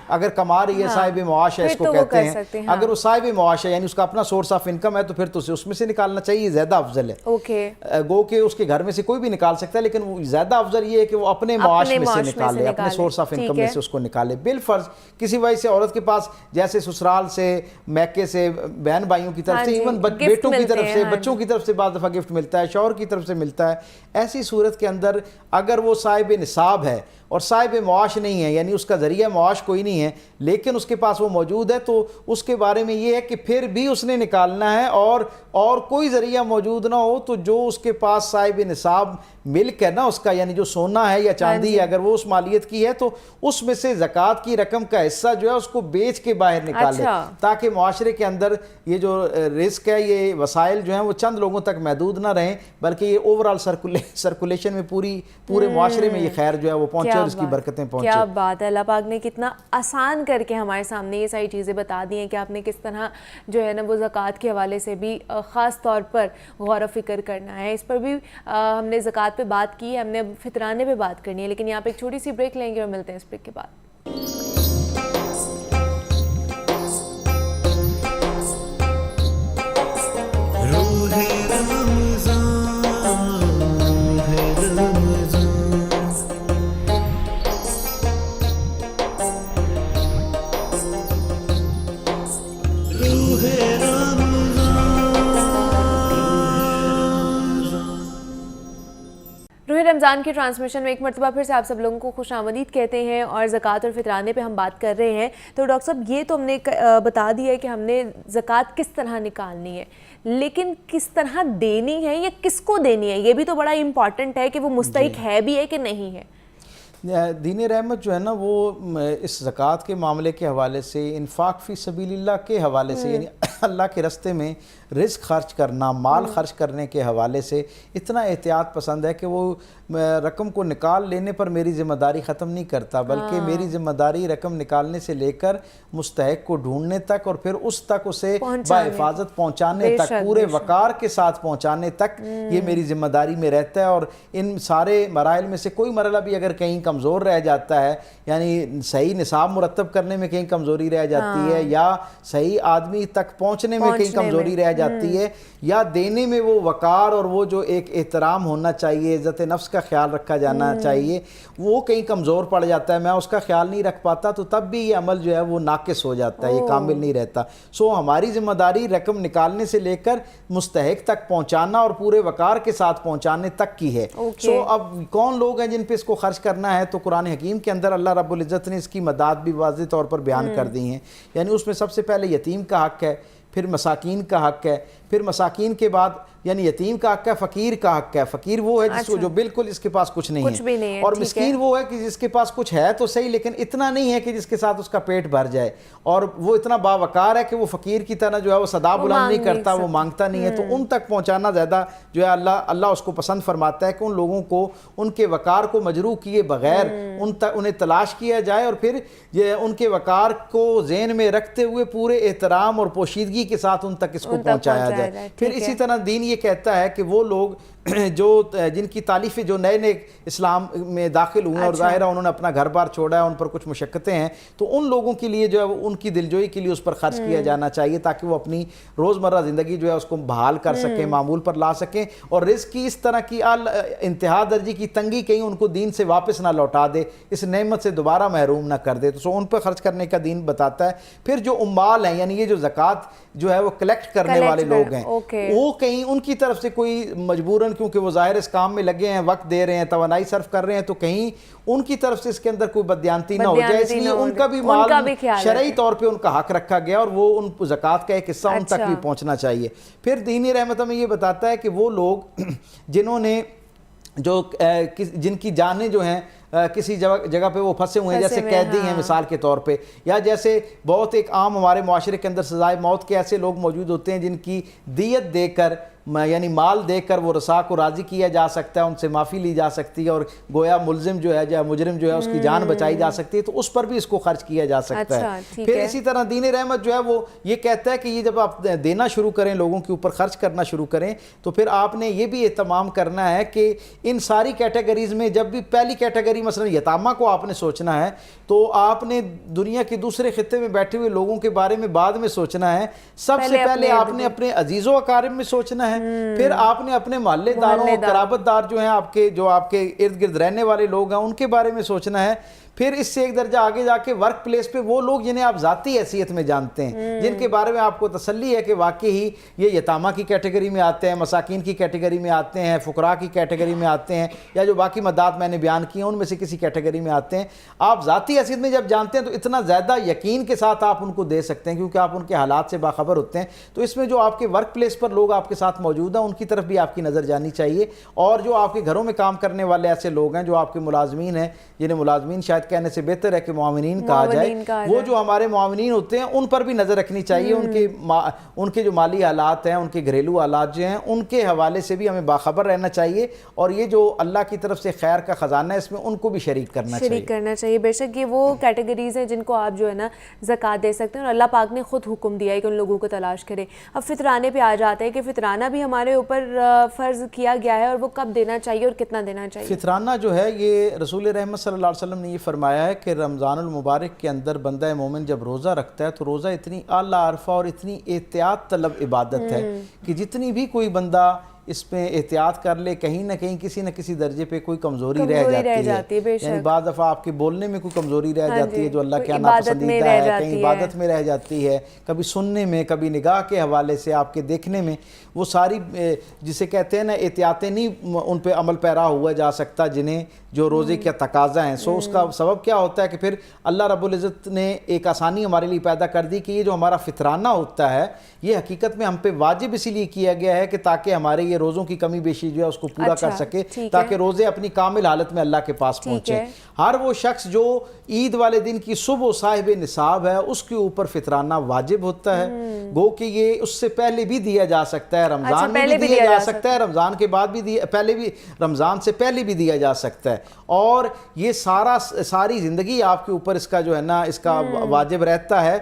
اگر کما رہی ہے، صاحب معاش ہے اس کو کہتے ہیں، اگر وہ صاحب معاش ہے یعنی اس کا اپنا سورس آف انکم ہے تو پھر تو اس میں سے نکالنا چاہیے، زیادہ افضل ہے۔ گو کہ اس کے گھر میں سے کوئی بھی نکال سکتا ہے، لیکن وہ زیادہ افضل یہ ہے کہ وہ اپنے معاش میں سے نکالے، اپنے سورس آف انکم میں سے اس کو نکالے۔ بالفرض کسی وجہ سے عورت کے پاس جیسے سسرال سے، میکے سے، بہن بھائیوں کی طرف سے، ایون بیٹوں کی طرف سے، بچوں کی طرف سے بعض دفعہ گفٹ ملتا ہے، شوہر کی طرف سے ملتا ہے، ایسی صورت کے اندر اگر وہ صاحب نصاب ہے اور صاحب معاش نہیں ہے، یعنی اس کا ذریعہ معاش کوئی نہیں ہے لیکن اس کے پاس وہ موجود ہے، تو اس کے بارے میں یہ ہے کہ پھر بھی اس نے نکالنا ہے، اور کوئی ذریعہ موجود نہ ہو تو جو اس کے پاس صاحب نصاب ملک ہے نا اس کا، یعنی جو سونا ہے یا چاندی ہے، اگر وہ اس مالیت کی ہے تو اس میں سے زکوٰۃ کی رقم کا حصہ جو ہے اس کو بیچ کے باہر نکالے، تاکہ معاشرے کے اندر یہ جو رزق ہے، یہ وسائل جو ہیں وہ چند لوگوں تک محدود نہ رہیں بلکہ یہ اوورآل سرکولیشن میں پورے معاشرے میں یہ خیر جو ہے وہ پہنچے اور اس کی برکتیں پہنچے۔ کیا بات ہے، اللہ پاک نے کتنا آسان کر کے ہمارے سامنے یہ ساری چیزیں بتا دی ہیں کہ آپ نے کس طرح جو ہے نا وہ زکوٰۃ کے حوالے سے بھی خاص طور پر غور و فکر کرنا ہے۔ اس پر بھی ہم نے زکوٰۃ پہ بات کی ہے، ہم نے اب فطرانے پہ بات کرنی ہے، لیکن یہاں پہ ایک چھوٹی سی بریک لیں گے اور ملتے ہیں اس بریک کے بعد۔ روح رمضان کی ٹرانسمیشن میں ایک مرتبہ پھر سے آپ سب لوگوں کو خوش آمدید کہتے ہیں، اور زکوٰۃ اور فطرانے پہ ہم بات کر رہے ہیں۔ تو ڈاکٹر صاحب یہ تو ہم نے بتا دیا ہے کہ ہم نے زکوٰۃ کس طرح نکالنی ہے، لیکن کس طرح دینی ہے یا کس کو دینی ہے، یہ بھی تو بڑا امپورٹنٹ ہے کہ وہ مستحق ہے بھی ہے کہ نہیں ہے۔ دین رحمت جو ہے نا وہ اس زکوٰۃ کے معاملے کے حوالے سے، انفاق فی سبیل اللہ کے حوالے سے، یعنی اللہ کے راستے میں رزق خرچ کرنا، مال خرچ کرنے کے حوالے سے اتنا احتیاط پسند ہے کہ وہ رقم کو نکال لینے پر میری ذمہ داری ختم نہیں کرتا، بلکہ میری ذمہ داری رقم نکالنے سے لے کر مستحق کو ڈھونڈنے تک اور پھر اس تک اسے بحفاظت پہنچانے تک، پورے وقار کے ساتھ پہنچانے تک یہ میری ذمہ داری میں رہتا ہے۔ اور ان سارے مراحل میں سے کوئی مرحلہ بھی اگر کہیں کمزور رہ جاتا ہے، یعنی صحیح نصاب مرتب کرنے میں کہیں کمزوری رہ جاتی ہے، یا صحیح آدمی تک پہنچنے میں کہیں کمزوری رہ جاتی ہے، یا دینے میں وہ وقار اور وہ جو ایک احترام ہونا چاہیے، عزت نفس کا خیال رکھا جانا چاہیے، وہ کہیں کمزور پڑ جاتا ہے، میں اس کا خیال نہیں رکھ پاتا، تو تب بھی یہ عمل جو ہے وہ ناقص ہو جاتا ہے، یہ کامل نہیں رہتا۔ ہماری ذمہ داری رقم نکالنے سے لے کر مستحق تک پہنچانا اور پورے وقار کے ساتھ پہنچانے تک کی ہے۔ اب کون لوگ ہیں جن پہ اس کو خرچ کرنا ہے، تو قرآن حکیم کے اندر اللہ رب العزت نے اس کی مداد بھی واضح طور پر بیان کر دی ہیں، یعنی اس میں سب سے پہلے یتیم کا حق ہے، پھر مساکین کا حق ہے، پھر مساکین کے بعد یعنی یتیم کا حق ہے، فقیر کا حق ہے۔ فقیر وہ ہے جس کو جو بالکل اس کے پاس کچھ نہیں ہے، اور مسکین وہ ہے کہ جس کے پاس کچھ ہے تو صحیح لیکن اتنا نہیں ہے کہ جس کے ساتھ اس کا پیٹ بھر جائے، اور وہ اتنا باوقار ہے کہ وہ فقیر کی طرح جو ہے وہ صدا بلند نہیں کرتا، وہ مانگتا نہیں ہے، تو ان تک پہنچانا زیادہ جو ہے اللہ اس کو پسند فرماتا ہے کہ ان لوگوں کو ان کے وقار کو مجروح کیے بغیر انہیں تلاش کیا جائے، اور پھر یہ ان کے وقار کو ذہن میں رکھتے ہوئے پورے احترام اور پوشیدگی کے ساتھ ان تک اس کو پہنچایا جائے۔ پھر اسی طرح دین یہ کہتا ہے کہ وہ لوگ جو جن کی تالیفیں جو نئے نئے اسلام میں داخل ہوئے اور ظاہرہ انہوں نے اپنا گھر بار چھوڑا ہے، ان پر کچھ مشقتیں ہیں، تو ان لوگوں کے لیے جو ہے ان کی دلجوئی کے لیے اس پر خرچ کیا جانا چاہیے تاکہ وہ اپنی روزمرہ زندگی جو ہے اس کو بحال کر سکیں، معمول پر لا سکیں، اور رزق کی اس طرح کی انتہا درجے کی تنگی کہیں ان کو دین سے واپس نہ لوٹا دے، اس نعمت سے دوبارہ محروم نہ کر دے، تو ان پر خرچ کرنے کا دین بتاتا ہے۔ پھر جو عمال ہیں یعنی یہ جو زکوٰۃ جو ہے وہ کلیکٹ کرنے والے لوگ ہیں، وہ کہیں ان کی طرف سے کوئی مجبوراً کیونکہ وہ ظاہر اس کام میں لگے ہیں، وقت دے رہے ہیں، توانائی صرف کر رہے ہیں، تو کہیں ان کی طرف سے اس کے اندر کوئی بددیانتی نہ ہو جائے، اس لیے ان کا بھی مال شرعی طور پہ ان کا حق رکھا گیا اور وہ ان زکوٰۃ کا ایک حصہ ان تک بھی پہنچنا چاہیے۔ پھر دینی رحمت ہمیں یہ بتاتا ہے کہ وہ لوگ جنہوں نے جن کی جانیں جو ہیں کسی جگہ پہ وہ پھنسے ہوئے ہیں، جیسے قیدی ہیں مثال کے طور پہ، یا جیسے بہت ایک عام ہمارے معاشرے کے اندر سزائے موت کے ایسے لوگ موجود ہوتے ہیں جن کی دیت دے کر یعنی مال دے کر وہ رسا کو راضی کیا جا سکتا ہے، ان سے معافی لی جا سکتی ہے، اور گویا ملزم جو ہے یا مجرم جو ہے اس کی جان بچائی جا سکتی ہے، تو اس پر بھی اس کو خرچ کیا جا سکتا ہے۔ پھر اسی طرح دین رحمت جو ہے وہ یہ کہتا ہے کہ یہ جب آپ دینا شروع کریں، لوگوں کے اوپر خرچ کرنا شروع کریں، تو پھر آپ نے یہ بھی اہتمام کرنا ہے کہ ان ساری کیٹیگریز میں جب بھی پہلی کیٹیگری مثلا یتامہ کو آپ نے سوچنا ہے تو آپ نے دنیا کے دوسرے خطے میں بیٹھے ہوئے لوگوں کے بارے میں بعد میں سوچنا ہے، سب سے پہلے آپ نے اپنے عزیز و اقارب میں سوچنا ہے، پھر آپ نے اپنے محلے داروں اور قرابت دار جو ہیں آپ کے ارد گرد رہنے والے لوگ ہیں ان کے بارے میں سوچنا ہے، پھر اس سے ایک درجہ آگے جا کے ورک پلیس پہ وہ لوگ جنہیں آپ ذاتی حیثیت میں جانتے ہیں، جن کے بارے میں آپ کو تسلی ہے کہ واقعی یہ یتامہ کی کیٹیگری میں آتے ہیں، مساکین کی کیٹیگری میں آتے ہیں، فقراء کی کیٹیگری میں آتے ہیں، یا جو باقی مدات میں نے بیان کی ہیں ان میں سے کسی کیٹیگری میں آتے ہیں۔ آپ ذاتی حیثیت میں جب جانتے ہیں تو اتنا زیادہ یقین کے ساتھ آپ ان کو دے سکتے ہیں کیونکہ آپ ان کے حالات سے باخبر ہوتے ہیں۔ تو اس میں جو آپ کے ورک پلیس پر لوگ آپ کے ساتھ موجود ہیں ان کی طرف بھی آپ کی نظر جانی چاہیے، اور جو آپ کے گھروں میں کام کرنے والے ایسے لوگ ہیں جو آپ کے ملازمین ہیں، جنہیں ملازمین شاید کہنے سے بہتر ہے کہ معاونین کہا جائے، وہ جو ہمارے معاونین ہوتے ہیں ان پر بھی نظر رکھنی چاہیے، ان کے جو مالی حالات ہیں، ان کے گھریلو حالات جو ہیں ان کے حوالے سے بھی ہمیں باخبر رہنا چاہیے، اور یہ جو اللہ کی طرف سے خیر کا خزانہ ہے اس میں ان کو بھی شریک کرنا چاہیے۔ بے شک یہ وہ کیٹیگریز ہیں جن کو آپ جو ہے نا زکوٰۃ دے سکتے ہیں، اور اللہ پاک نے خود حکم دیا ہے کہ ان لوگوں کو تلاش کریں۔ اب فطرانے پہ آ جاتے ہیں کہ فطرانہ بھی ہمارے اوپر فرض کیا گیا ہے، اور وہ کب دینا چاہیے اور کتنا دینا چاہیے؟ فطرانہ جو ہے یہ رسول رحمت صلی اللہ علیہ وسلم نے یہ فرمایا ہے کہ رمضان المبارک کے اندر بندہ مومن جب روزہ رکھتا ہے تو روزہ اتنی اعلیٰ عرفہ اور اتنی احتیاط طلب عبادت ہے کہ جتنی بھی کوئی بندہ اس میں احتیاط کر لے کہیں نہ کہیں کسی نہ کسی درجے پہ کوئی کمزوری رہ جاتی ہے، یعنی بعض دفعہ آپ کے بولنے میں کوئی کمزوری رہ جاتی ہے جو اللہ کے ناپسندیدہ ہے، کہیں عبادت میں رہ جاتی ہے، کبھی سننے میں، کبھی نگاہ کے حوالے سے آپ کے دیکھنے میں، وہ ساری جسے کہتے ہیں نا احتیاطیں نہیں ان پہ عمل پیرا ہوا جا سکتا جنہیں جو روزے کا تقاضا ہیں۔ سو اس کا سبب کیا ہوتا ہے کہ پھر اللہ رب العزت نے ایک آسانی ہمارے لیے پیدا کر دی کہ یہ جو ہمارا فطرانہ ہوتا ہے یہ حقیقت میں ہم پہ واجب اسی لیے کیا گیا ہے کہ تاکہ ہمارے یہ روزوں کی کمی بیشی جو ہے اس کو پورا کر سکے، تاکہ روزے اپنی کامل حالت میں اللہ کے پاس پہنچے۔ ہر وہ شخص جو عید والے دن کی صبح صاحب نصاب ہے اس کے اوپر فطرانہ واجب ہوتا ہے، گو کہ یہ اس سے پہلے بھی دیا جا سکتا ہے، رمضان میں بھی دیا جا سکتا ہے، رمضان کے بعد بھی رمضان سے پہلے بھی دیا جا سکتا ہے، اور یہ ساری زندگی آپ کے اوپر اس کا جو ہے نا اس کا واجب رہتا ہے،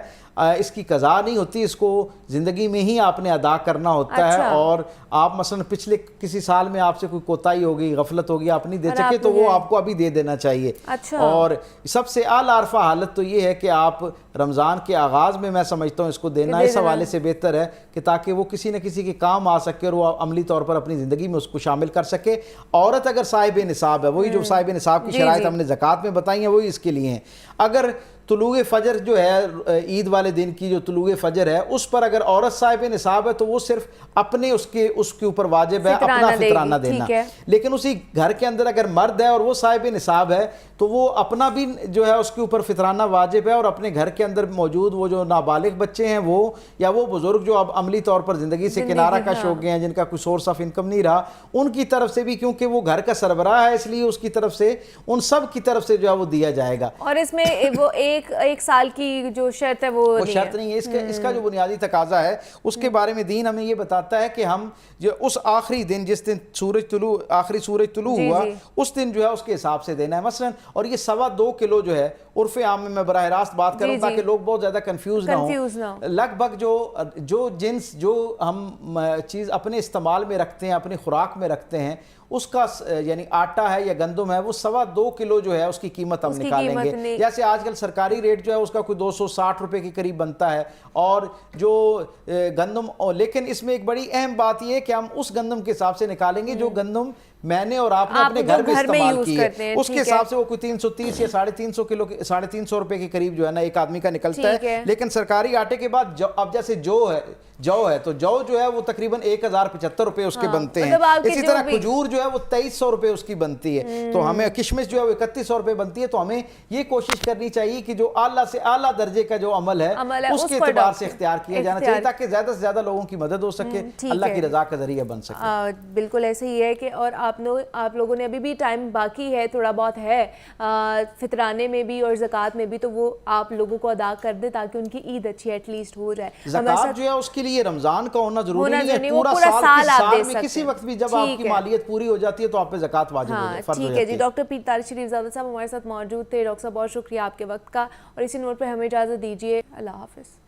اس کی قضا نہیں ہوتی، اس کو زندگی میں ہی آپ نے ادا کرنا ہوتا ہے، اور آپ مثلا پچھلے کسی سال میں آپ سے کوئی کوتاہی ہو گئی، غفلت ہو گئی، آپ نہیں دے سکے تو وہ آپ کو ابھی دے دینا چاہیے۔ اور سب سے اعلیٰ عرفہ حالت تو یہ ہے کہ آپ رمضان کے آغاز میں، میں سمجھتا ہوں اس کو دینا اس حوالے سے بہتر ہے کہ تاکہ وہ کسی نہ کسی کے کام آ سکے اور وہ عملی طور پر اپنی زندگی میں اس کو شامل کر سکے۔ عورت اگر صاحب نصاب ہے، وہی جو صاحب نصاب کی شرائط ہم نے زکوٰۃ میں بتائی ہیں وہی اس کے لیے ہیں۔ اگر طلوع فجر جو ہے عید والے دن کی جو طلوع فجر ہے اس پر اگر عورت صاحب نصاب ہے تو وہ صرف اپنے اس کے اوپر واجب ہے اپنا فطرانہ دینا. لیکن اسی گھر کے اندر اگر مرد ہے اور وہ صاحب نصاب ہے تو وہ اپنا بھی جو ہے اس کے اوپر فطرانہ واجب ہے, اور اپنے گھر کے اندر موجود وہ جو نابالغ بچے ہیں وہ یا وہ بزرگ جو اب عملی طور پر زندگی سے کنارہ کش ہو گئے ہیں, جن کا کوئی سورس آف انکم نہیں رہا, ان کی طرف سے بھی, کیونکہ وہ گھر کا سربراہ ہے اس لیے اس کی طرف سے ان سب کی طرف سے جو ہے وہ دیا جائے گا. اور اس میں وہ ایک سال کی جو شرط ہے وہ شرط نہیں ہے. اس کا جو بنیادی تقاضا ہے اس کے بارے میں دین ہمیں یہ بتاتا ہے کہ ہم جو اس آخری دن جس دن آخری سورج طلوع ہوا اس دن جو ہے اس کے حساب سے دینا ہے مثلا. اور یہ 2.25 کلو جو ہے عرف عام میں براہ راست بات کروں تاکہ لوگ بہت زیادہ کنفیوز نہ ہوں, لگ بھگ جو جنس جو ہم چیز اپنے استعمال میں رکھتے ہیں, اپنی خوراک میں رکھتے ہیں, اس کا یعنی آٹا ہے یا گندم ہے وہ 2.25 کلو جو ہے اس کی قیمت ہم نکالیں گے. جیسے آج کل سرکاری ریٹ جو ہے اس کا کوئی 260 روپے کے قریب بنتا ہے. اور جو گندم, لیکن اس میں ایک بڑی اہم بات یہ ہے کہ ہم اس گندم کے حساب سے نکالیں گے جو گندم میں نے اور آپ نے اپنے گھر میں استعمال کی ہے, اس کے حساب سے وہ کوئی 330 یا 350 کلو 350 روپے کے قریب جو ہے نا ایک آدمی کا نکلتا ہے. لیکن سرکاری آٹے کے بعد اب جیسے جو ہے تو جو ہے وہ تقریباً 1075 روپے اس کے بنتے ہیں. اسی طرح کھجور جو ہے وہ 2300 روپے اس کی بنتی ہے. تو ہمیں کشمش جو ہے وہ 3100 روپے بنتی ہے. تو ہمیں یہ کوشش کرنی چاہیے کہ جو اعلیٰ سے اعلیٰ درجے کا جو عمل ہے اس کے اعتبار سے اختیار کیا جانا چاہیے تاکہ زیادہ سے زیادہ لوگوں کی مدد ہو سکے, اللہ کی رضا کا ذریعہ بن سکے. بالکل ایسے ہی ہے کہ اور آپ لوگوں نے ابھی بھی ٹائم باقی ہے, تھوڑا بہت ہے فطرانے میں بھی اور زکوٰۃ میں بھی, تو وہ آپ لوگوں کو ادا کر دیں تاکہ ان کی عید اچھی ایٹ لیسٹ ہو جائے. زکوٰۃ جو ہے اس کے لیے رمضان کا ہونا ضروری نہیں ہے, پورا سال میں کسی وقت بھی جب آپ کی مالیت پوری ہو جاتی ہے تو آپ پہ زکوٰۃ واجب ہو جاتی ہے. ٹھیک ہے جی. ڈاکٹر پیر طارق شریف زادہ صاحب ہمارے ساتھ موجود تھے. ڈاکٹر صاحب بہت شکریہ آپ کے وقت کا, اور اسی نوٹ پہ ہمیں اجازت دیجیے. اللہ حافظ.